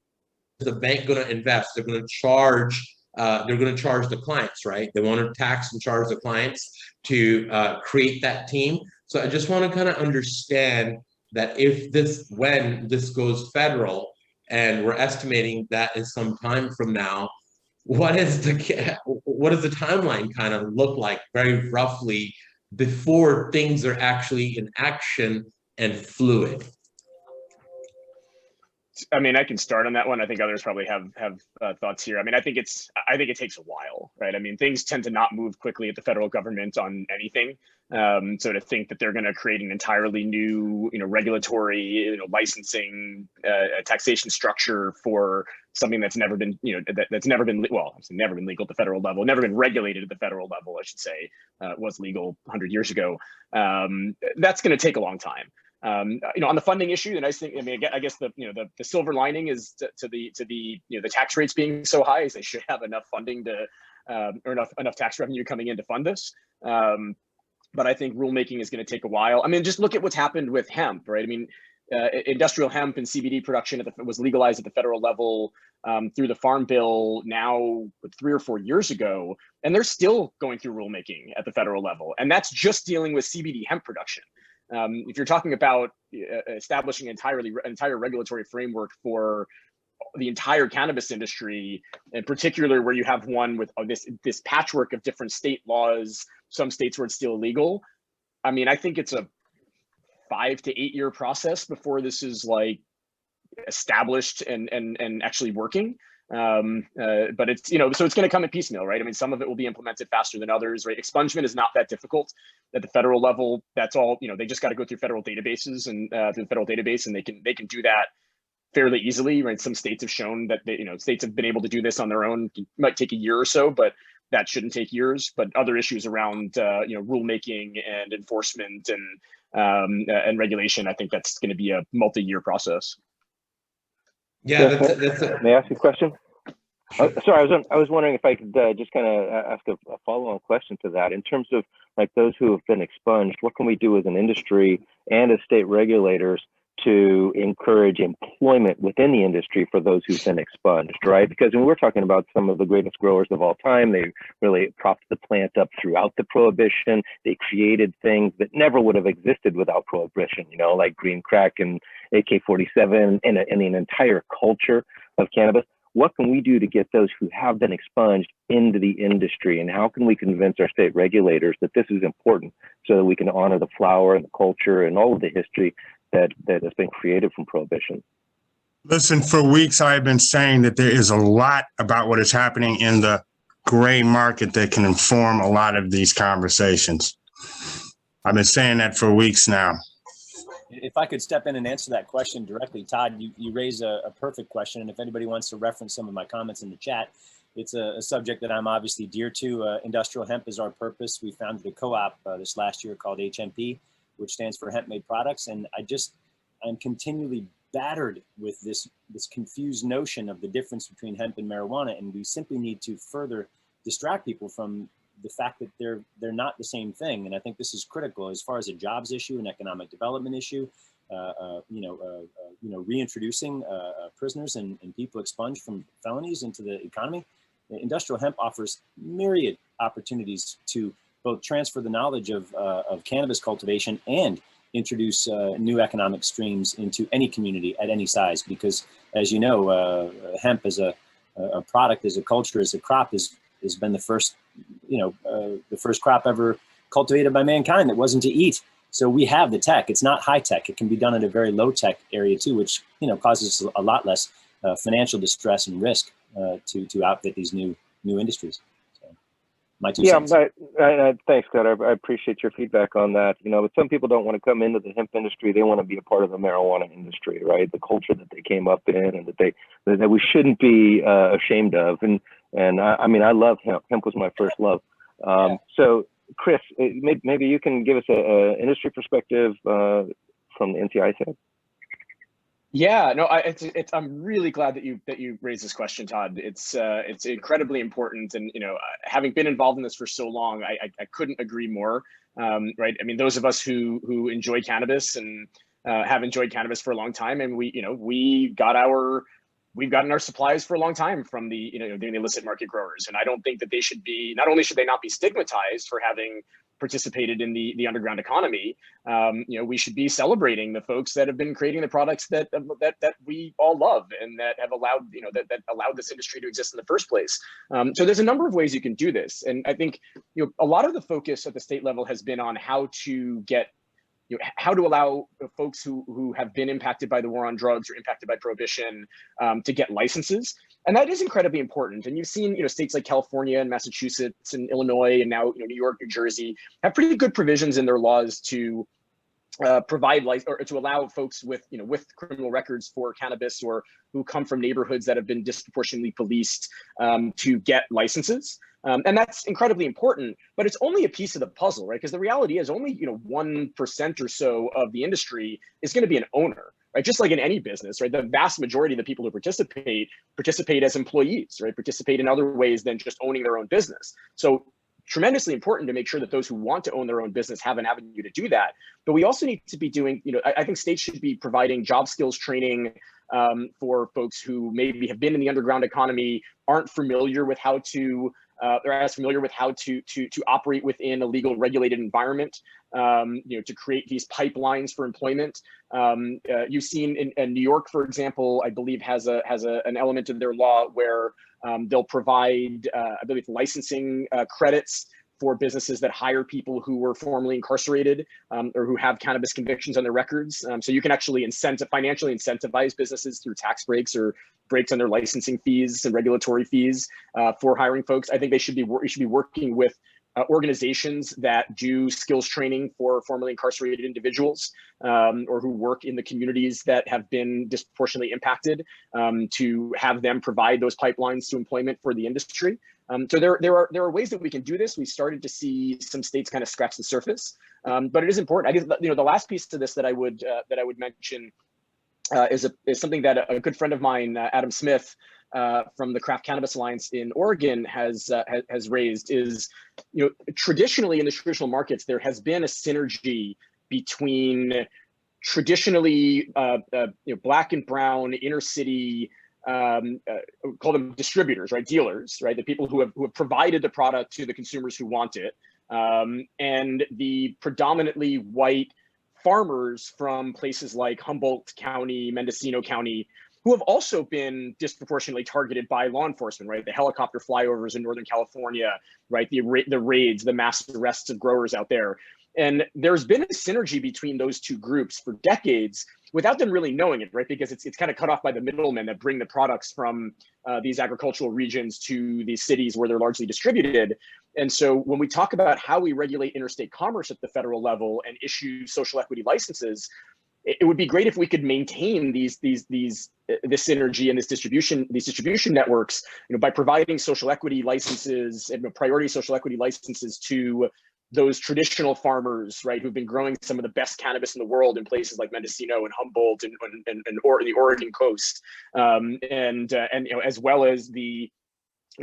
is the bank going to invest? They're going to charge the clients, right? They want to tax and charge the clients to create that team. So I just want to kind of understand that when this goes federal, and we're estimating that is some time from now, what does the timeline kind of look like very roughly before things are actually in action and fluid? I mean, I can start on that one. I think others probably have thoughts here. I mean, I think it takes a while, right? I mean, things tend to not move quickly at the federal government on anything. So to think that they're going to create an entirely new, regulatory, licensing, taxation structure for something that's never been, that's never been, well, it's never been legal at the federal level, never been regulated at the federal level, I should say, was legal 100 years ago. That's going to take a long time. On the funding issue, the nice thing, I mean, I guess the silver lining is to the tax rates being so high is they should have enough funding to or enough tax revenue coming in to fund this. But I think rulemaking is going to take a while. I mean, just look at what's happened with hemp, right? I mean, industrial hemp and CBD production was legalized at the federal level through the Farm Bill now 3 or 4 years ago, and they're still going through rulemaking at the federal level, and that's just dealing with CBD hemp production. If you're talking about establishing entire regulatory framework for the entire cannabis industry, in particular where you have one with this patchwork of different state laws, some states where it's still illegal, I mean, I think it's a 5 to 8 year process before this is like established and actually working. But it's, so it's going to come in piecemeal, right? I mean, some of it will be implemented faster than others, right? Expungement is not that difficult at the federal level. That's all, they just got to go through federal databases and through the federal database, and they can do that fairly easily, right? Some states have shown that states have been able to do this on their own. It might take a year or so, but that shouldn't take years. But other issues around, rulemaking and enforcement and regulation, I think that's going to be a multi-year process. Yeah, May I ask you a question? Sorry, I was wondering if I could just kind of ask a follow-on question to that. In terms of like those who have been expunged, what can we do as an industry and as state regulators to encourage employment within the industry for those who've been expunged, right? Because when we're talking about some of the greatest growers of all time, they really propped the plant up throughout the prohibition. They created things that never would have existed without prohibition, like green crack and AK-47 and an entire culture of cannabis. What can we do to get those who have been expunged into the industry? And how can we convince our state regulators that this is important so that we can honor the flower and the culture and all of the history that has been created from prohibition? Listen, for weeks I've been saying that there is a lot about what is happening in the gray market that can inform a lot of these conversations. I've been saying that for weeks now. If I could step in and answer that question directly, Todd, you raise a perfect question. And if anybody wants to reference some of my comments in the chat, it's a subject that I'm obviously dear to. Industrial hemp is our purpose. We founded a co-op this last year called HMP, which stands for Hemp Made Products. And I'm continually battered with this confused notion of the difference between hemp and marijuana. And we simply need to further distract people from the fact that they're not the same thing. And I think this is critical as far as a jobs issue, an economic development issue, reintroducing prisoners and people expunged from felonies into the economy. Industrial hemp offers myriad opportunities to both transfer the knowledge of cannabis cultivation and introduce new economic streams into any community at any size. Because as you know, hemp as a product, as a culture, as a crop has been the first, the first crop ever cultivated by mankind that wasn't to eat. So we have the tech. It's not high tech. It can be done at a very low tech area too, which causes a lot less financial distress and risk to outfit these new industries. So, my two cents. Thanks, Scott. I appreciate your feedback on that. But some people don't want to come into the hemp industry. They want to be a part of the marijuana industry, right? The culture that they came up in, and that we shouldn't be ashamed of. And I love hemp. Hemp was my first love. So, Chris, maybe you can give us a industry perspective from the NCI side. Yeah, no, I'm really glad that you raised this question, Todd. It's incredibly important, and having been involved in this for so long, I couldn't agree more. Right? I mean, those of us who enjoy cannabis and have enjoyed cannabis for a long time, and we've gotten our supplies for a long time from the illicit market growers, and I don't think that they should be. Not only should they not be stigmatized for having participated in the underground economy, we should be celebrating the folks that have been creating the products that we all love and that have allowed, that allowed this industry to exist in the first place. So there's a number of ways you can do this. And I think, a lot of the focus at the state level has been on how to get, how to allow folks who have been impacted by the war on drugs or impacted by prohibition to get licenses. And that is incredibly important. And you've seen, states like California and Massachusetts and Illinois and now, New York, New Jersey have pretty good provisions in their laws to provide or to allow folks with, with criminal records for cannabis or who come from neighborhoods that have been disproportionately policed to get licenses. And that's incredibly important, but it's only a piece of the puzzle, right? Because the reality is only, 1% or so of the industry is going to be an owner, right? Just like in any business, right? The vast majority of the people who participate as employees, right? Participate in other ways than just owning their own business. So tremendously important to make sure that those who want to own their own business have an avenue to do that. But we also need to be doing, I think states should be providing job skills training for folks who maybe have been in the underground economy, aren't familiar with how to, they're as familiar with how to operate within a legal regulated environment, to create these pipelines for employment. You've seen in New York, for example, I believe has an element in their law where they'll provide, I believe, licensing credits for businesses that hire people who were formerly incarcerated or who have cannabis convictions on their records. So you can actually financially incentivize businesses through tax breaks or breaks on their licensing fees and regulatory fees for hiring folks. I think you should be working with organizations that do skills training for formerly incarcerated individuals or who work in the communities that have been disproportionately impacted to have them provide those pipelines to employment for the industry. So there are ways that we can do this. We started to see some states kind of scratch the surface, but it is important. I guess, the last piece to this that I would mention is something that a good friend of mine, Adam Smith, from the Craft Cannabis Alliance in Oregon has raised is, traditionally in the traditional markets, there has been a synergy between traditionally, black and brown inner city, call them distributors, right? Dealers, right? The people who have provided the product to the consumers who want it, and the predominantly white farmers from places like Humboldt County, Mendocino County, who have also been disproportionately targeted by law enforcement, right? The helicopter flyovers in Northern California, right? The raids, the mass arrests of growers out there. And there's been a synergy between those two groups for decades without them really knowing it, right? Because it's kind of cut off by the middlemen that bring the products from these agricultural regions to these cities where they're largely distributed. And so when we talk about how we regulate interstate commerce at the federal level and issue social equity licenses, it would be great if we could maintain this synergy and these distribution networks, by providing social equity licenses and priority social equity licenses to those traditional farmers, right, who've been growing some of the best cannabis in the world in places like Mendocino and Humboldt and the Oregon coast, as well as the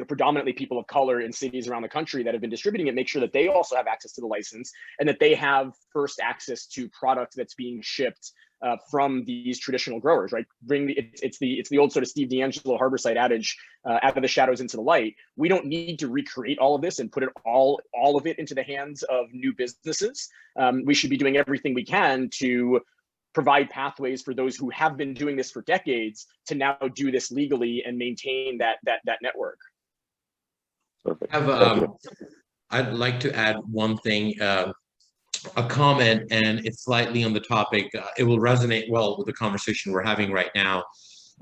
predominantly people of color in cities around the country that have been distributing it, make sure that they also have access to the license and that they have first access to product that's being shipped from these traditional growers, right? It's the old sort of Steve D'Angelo Harborside adage, out of the shadows into the light. We don't need to recreate all of this and put it all of it into the hands of new businesses. We should be doing everything we can to provide pathways for those who have been doing this for decades to now do this legally and maintain that network. Perfect. I'd like to add one thing, a comment, and it's slightly on the topic. It will resonate well with the conversation we're having right now.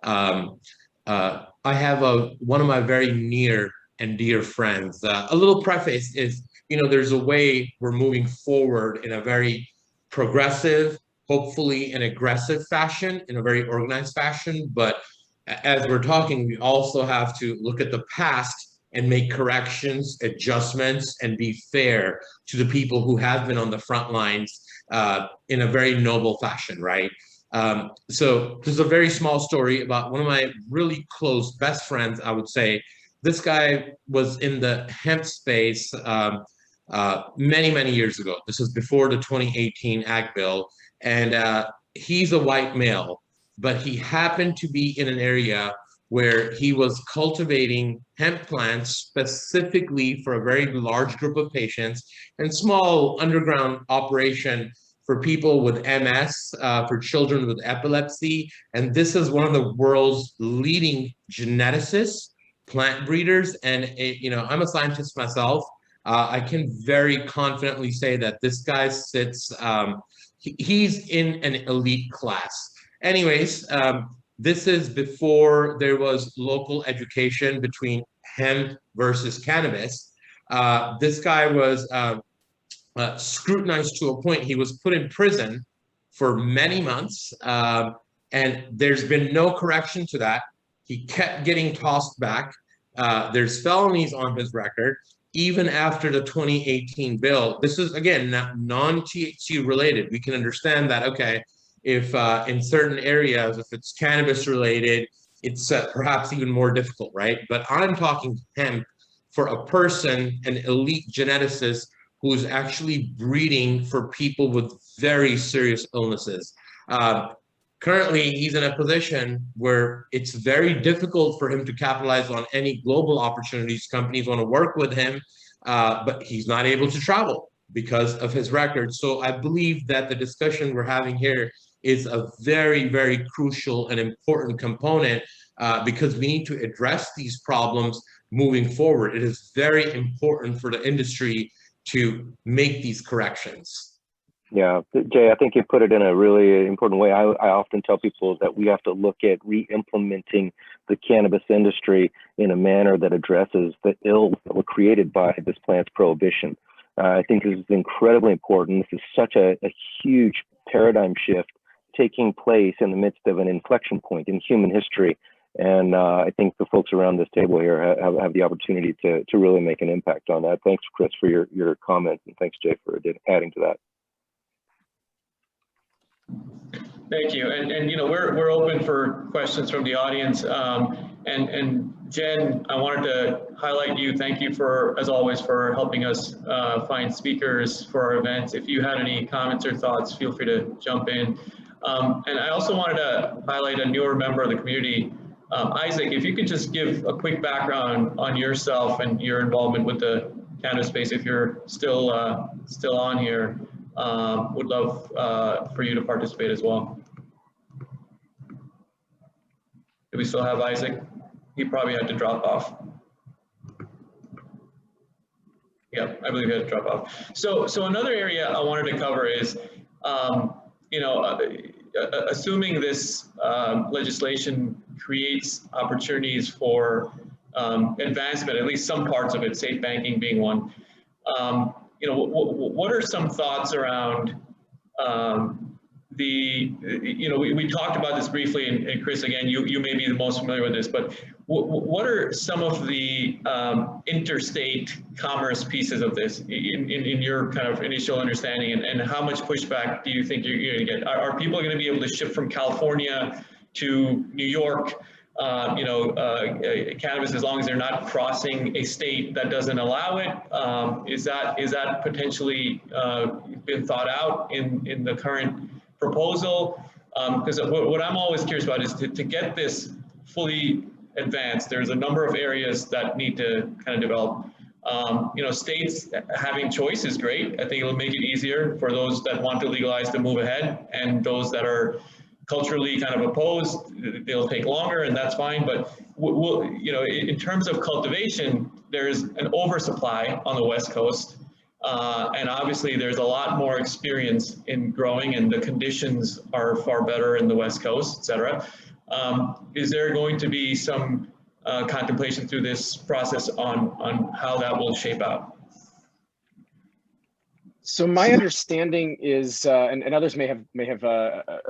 I have one of my very near and dear friends. A little preface is, there's a way we're moving forward in a very progressive, hopefully an aggressive fashion, in a very organized fashion. But as we're talking, we also have to look at the past and make corrections, adjustments, and be fair to the people who have been on the front lines in a very noble fashion, right? So this is a very small story about one of my really close best friends, I would say. This guy was in the hemp space many, many years ago. This was before the 2018 Ag Bill. And he's a white male, but he happened to be in an area where he was cultivating hemp plants specifically for a very large group of patients and small underground operation for people with MS, for children with epilepsy. And this is one of the world's leading geneticists, plant breeders. And, I'm a scientist myself. I can very confidently say that this guy sits, he's in an elite class. Anyways, this is before there was local education between hemp versus cannabis. This guy was scrutinized to a point. He was put in prison for many months, and there's been no correction to that. He kept getting tossed back. There's felonies on his record, even after the 2018 bill. This is, again, non-THC related. We can understand that, okay, if in certain areas, if it's cannabis related, it's perhaps even more difficult, right? But I'm talking hemp for a person, an elite geneticist who's actually breeding for people with very serious illnesses. Currently, he's in a position where it's very difficult for him to capitalize on any global opportunities. Companies want to work with him, but he's not able to travel because of his record. So I believe that the discussion we're having here is a very, very crucial and important component because we need to address these problems moving forward. It is very important for the industry to make these corrections. Yeah, Jay, I think you put it in a really important way. I often tell people that we have to look at re-implementing the cannabis industry in a manner that addresses the ills that were created by this plant's prohibition. I think this is incredibly important. This is such a huge paradigm shift taking place in the midst of an inflection point in human history. And I think the folks around this table here have the opportunity to really make an impact on that. Thanks, Chris, for your comments, and thanks, Jay, for adding to that. Thank you. And we're open for questions from the audience. And Jen, I wanted to highlight you. Thank you for, as always, for helping us find speakers for our events. If you had any comments or thoughts, feel free to jump in. And I also wanted to highlight a newer member of the community. Isaac, if you could just give a quick background on yourself and your involvement with the cannabis space, if you're still on here, would love for you to participate as well. Do we still have Isaac? He probably had to drop off. Yeah, I believe he had to drop off. So another area I wanted to cover is, assuming this legislation creates opportunities for advancement, at least some parts of it, safe banking being one. What are some thoughts around we talked about this briefly, and Chris, again, you may be the most familiar with this, but what are some of the interstate commerce pieces of this in your kind of initial understanding, and how much pushback do you think you're going to get? Are people going to be able to ship from California to New York, cannabis, as long as they're not crossing a state that doesn't allow it? Is that potentially been thought out in the current proposal? Because what I'm always curious about is to get this fully advanced, there's a number of areas that need to kind of develop. States having choice is great. I think it'll make it easier for those that want to legalize to move ahead, and those that are culturally kind of opposed, they'll take longer, and that's fine. But in terms of cultivation, there's an oversupply on the West Coast, and obviously there's a lot more experience in growing, and the conditions are far better in the West Coast, et cetera. Is there going to be some contemplation through this process on how that will shape out? So my understanding is, and others may have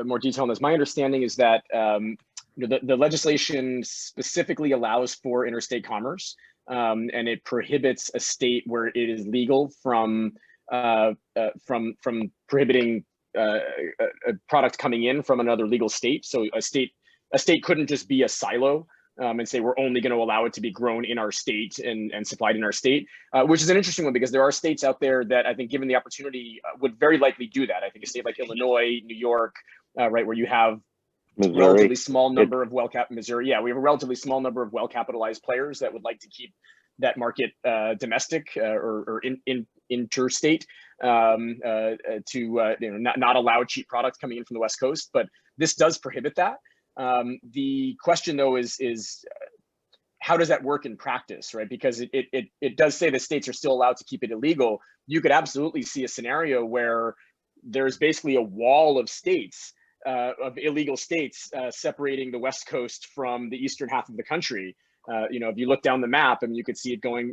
more detail on this. My understanding is that the legislation specifically allows for interstate commerce, and it prohibits a state where it is legal from prohibiting a product coming in from another legal state. So a state couldn't just be a silo and say we're only going to allow it to be grown in our state and supplied in our state, which is an interesting one, because there are states out there that I think, given the opportunity, would very likely do that. I think a state like Illinois, New York, right, where you have Missouri. relatively small number of Missouri. Yeah, we have a relatively small number of well-capitalized players that would like to keep that market domestic or interstate to not allow cheap products coming in from the West Coast. But this does prohibit that. The question though is how does that work in practice, right? Because it does say the states are still allowed to keep it illegal. You could absolutely see a scenario where there's basically a wall of states, of illegal states, separating the West Coast from the eastern half of the country. If you look down the map, I mean, you could see it going,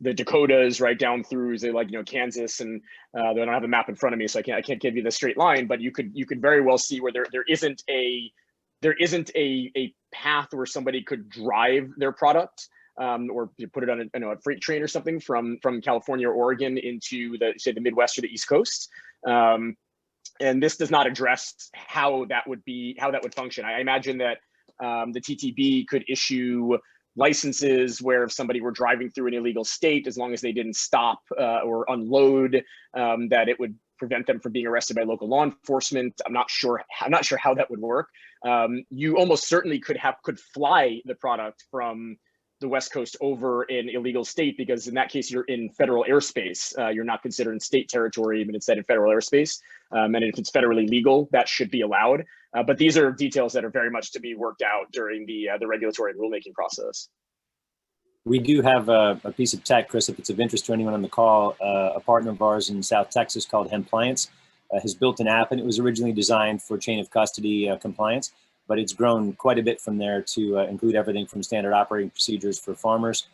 the Dakotas right down through, say, like, Kansas, and I don't have a map in front of me, so I can't give you the straight line, but you could very well see where there isn't a path where somebody could drive their product, or put it on a freight train or something from California or Oregon into the Midwest or the East Coast. And this does not address how that would function. I imagine that the TTB could issue licenses where if somebody were driving through an illegal state, as long as they didn't stop or unload, that it would prevent them from being arrested by local law enforcement. I'm not sure how that would work. You almost certainly could fly the product from the West Coast over an illegal state, because in that case, you're in federal airspace. You're not considered in state territory, but instead in federal airspace. And if it's federally legal, that should be allowed. But these are details that are very much to be worked out during the regulatory and rulemaking process. We do have a piece of tech, Chris, if it's of interest to anyone on the call. A partner of ours in South Texas called Hempliance has built an app, and it was originally designed for chain of custody compliance, but it's grown quite a bit from there to include everything from standard operating procedures for farmers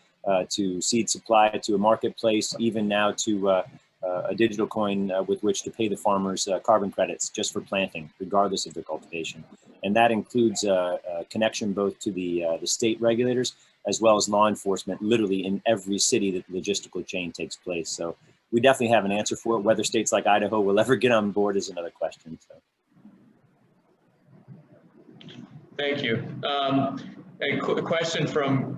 to seed supply, to a marketplace, even now to a digital coin with which to pay the farmers carbon credits just for planting, regardless of their cultivation. And that includes a connection both to the state regulators as well as law enforcement, literally in every city that the logistical chain takes place. So we definitely have an answer for it. Whether states like Idaho will ever get on board is another question. So. Thank you. A question from,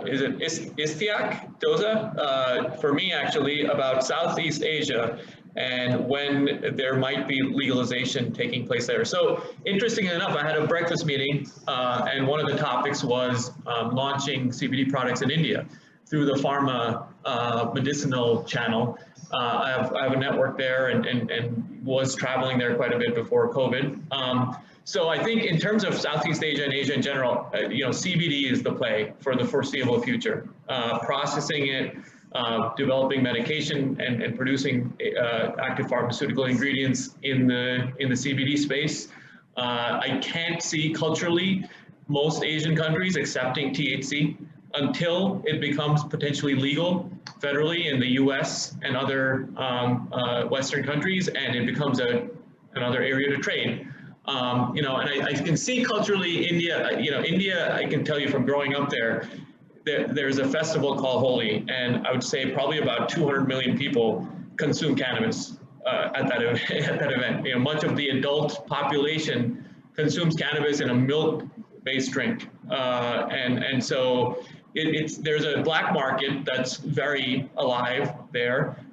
is it Istiak Doza? For me, actually, about Southeast Asia and when there might be legalization taking place there. So interestingly enough, I had a breakfast meeting and one of the topics was launching CBD products in India through the pharma medicinal channel. I have a network there and was traveling there quite a bit before COVID. So I think in terms of Southeast Asia and Asia in general, CBD is the play for the foreseeable future. Processing it, developing medication and producing active pharmaceutical ingredients in the CBD space. I can't see culturally most Asian countries accepting THC until it becomes potentially legal federally in the US and other Western countries, and it becomes another area to trade. And I can see culturally India, India, I can tell you from growing up there's a festival called Holi, and I would say probably about 200 million people consume cannabis at that event. Much of the adult population consumes cannabis in a milk-based drink, and so there's a black market that's very alive there.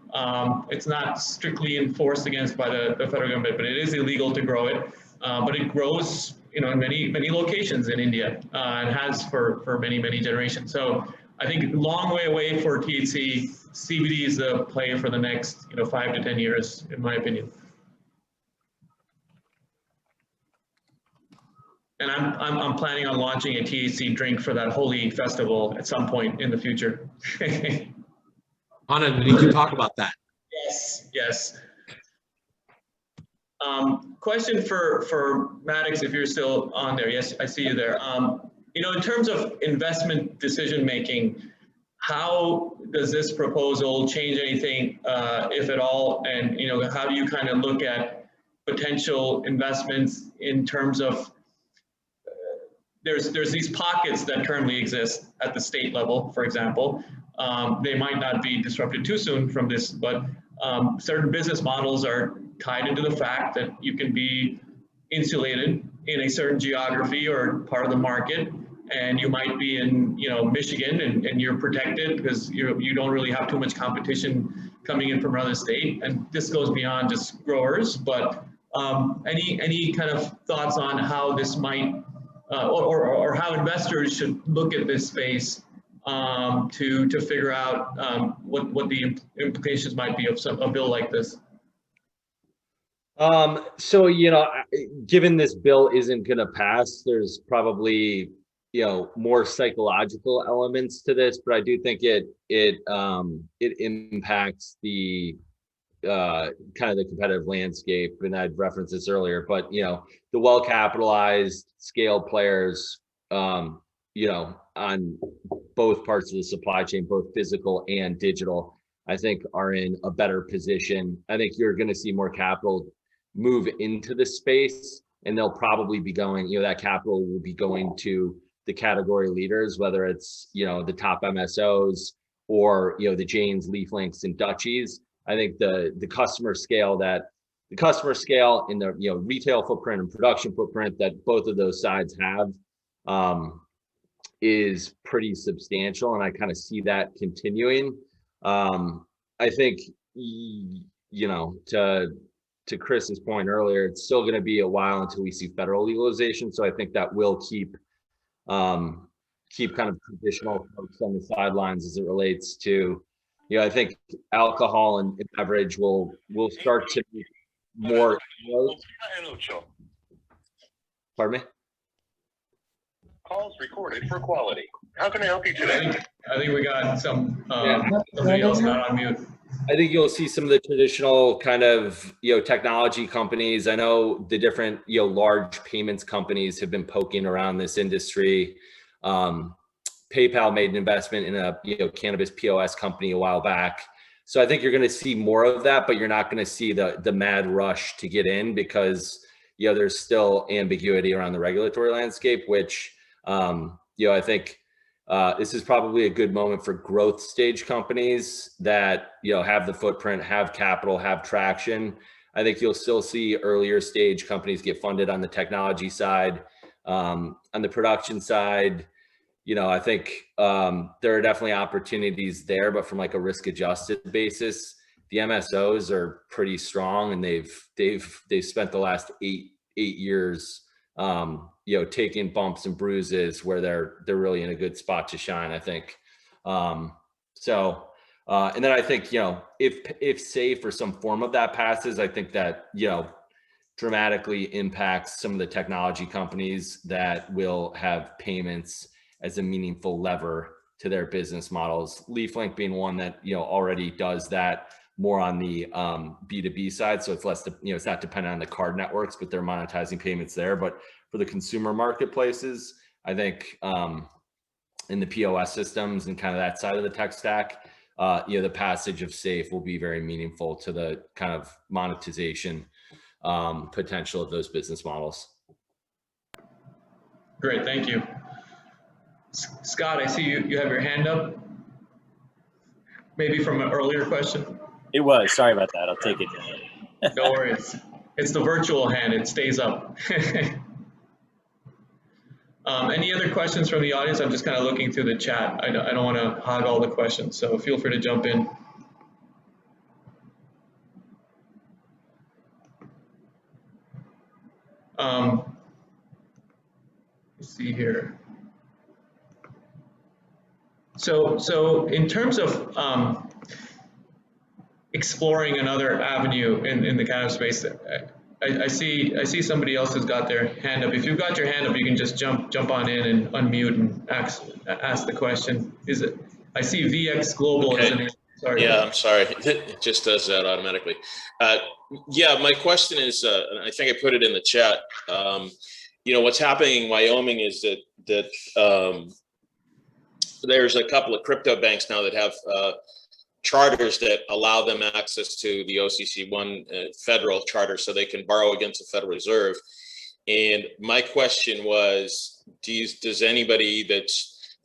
It's not strictly enforced against by the federal government, but it is illegal to grow it. But it grows, in many locations in India and has for many generations. So I think long way away for THC. CBD is the play for the next 5 to 10 years, in my opinion. And I'm planning on launching a THC drink for that Holi festival at some point in the future. Anand, did you talk about that? Yes. Question for Maddox, if you're still on there. Yes, I see you there. In terms of investment decision making, how does this proposal change anything, if at all? And how do you kind of look at potential investments in terms of there's these pockets that currently exist at the state level, for example. They might not be disrupted too soon from this, but certain business models are tied into the fact that you can be insulated in a certain geography or part of the market, and you might be in Michigan and you're protected because you don't really have too much competition coming in from another state. And this goes beyond just growers, but Any kind of thoughts on how this might, or how investors should look at this space to figure out what the implications might be of a bill like this? So, given this bill isn't going to pass, there's probably, more psychological elements to this, but I do think it impacts the kind of the competitive landscape. And I'd referenced this earlier, but, the well-capitalized scale players, on both parts of the supply chain, both physical and digital, I think are in a better position. I think you're going to see more capital move into the space, and they'll probably be going, that capital will be going to the category leaders, whether it's, the top MSOs or, the Janes, LeafLinks, and Dutchies. I think the customer scale in the, retail footprint and production footprint that both of those sides have is pretty substantial. And I kind of see that continuing. I think, to Chris's point earlier, it's still going to be a while until we see federal legalization. So I think that will keep kind of traditional folks on the sidelines as it relates to, I think alcohol and beverage will start to be more. Pardon me? Calls recorded for quality. How can I help you today? I think we got somebody else not on mute. I think you'll see some of the traditional kind of, technology companies. I know the different, large payments companies have been poking around this industry. PayPal made an investment in a, cannabis POS company a while back. So I think you're going to see more of that, but you're not going to see the mad rush to get in because, there's still ambiguity around the regulatory landscape, which, I think this is probably a good moment for growth stage companies that, have the footprint, have capital, have traction. I think you'll still see earlier stage companies get funded on the technology side. On the production side, I think there are definitely opportunities there, but from like a risk adjusted basis, the MSOs are pretty strong, and they've spent the last eight years taking bumps and bruises where they're really in a good spot to shine, I think. And then I think, if SAFE or some form of that passes, I think that, dramatically impacts some of the technology companies that will have payments as a meaningful lever to their business models. LeafLink being one that, already does that more on the B2B side. So it's less, it's not dependent on the card networks, but they're monetizing payments there. But for the consumer marketplaces, I think in the POS systems and kind of that side of the tech stack, the passage of SAFE will be very meaningful to the kind of monetization potential of those business models. Great, thank you. Scott, I see you have your hand up. Maybe from an earlier question. It was. Sorry about that. I'll take it. No worries. It's the virtual hand. It stays up. Any other questions from the audience? I'm just kind of looking through the chat. I don't want to hog all the questions, so feel free to jump in. Let's see here. So in terms of exploring another avenue in the cannabis space, I see somebody else has got their hand up. If you've got your hand up, you can just jump on in and unmute and ask the question. I see VX Global as a name. Sorry. Yeah, I'm sorry. It just does that automatically. Yeah, my question is, and I think I put it in the chat. What's happening in Wyoming is that there's a couple of crypto banks now that have charters that allow them access to the OCC1 federal charter, so they can borrow against the Federal Reserve. And my question was, does anybody that's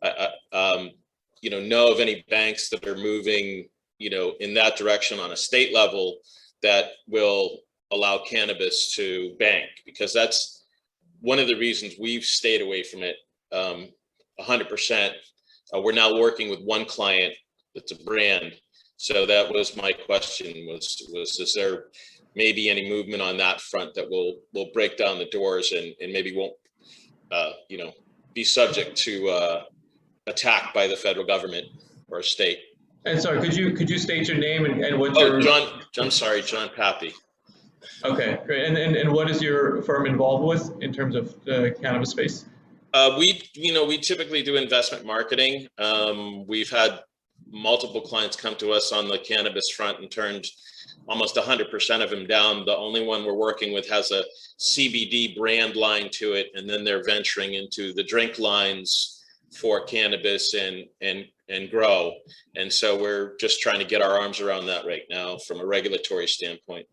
know of any banks that are moving in that direction on a state level that will allow cannabis to bank? Because that's one of the reasons we've stayed away from it 100%. We're now working with one client that's a brand. So that was my question, was is there maybe any movement on that front that will break down the doors and maybe won't, be subject to attack by the federal government or state. And sorry, could you state your name and what Oh, your... I'm sorry, John Pappy. Okay, great. And what is your firm involved with in terms of the cannabis space? We typically do investment marketing. We've had multiple clients come to us on the cannabis front and turned almost 100% of them down. The only one we're working with has a CBD brand line to it, and then they're venturing into the drink lines for cannabis and grow. And so we're just trying to get our arms around that right now from a regulatory standpoint.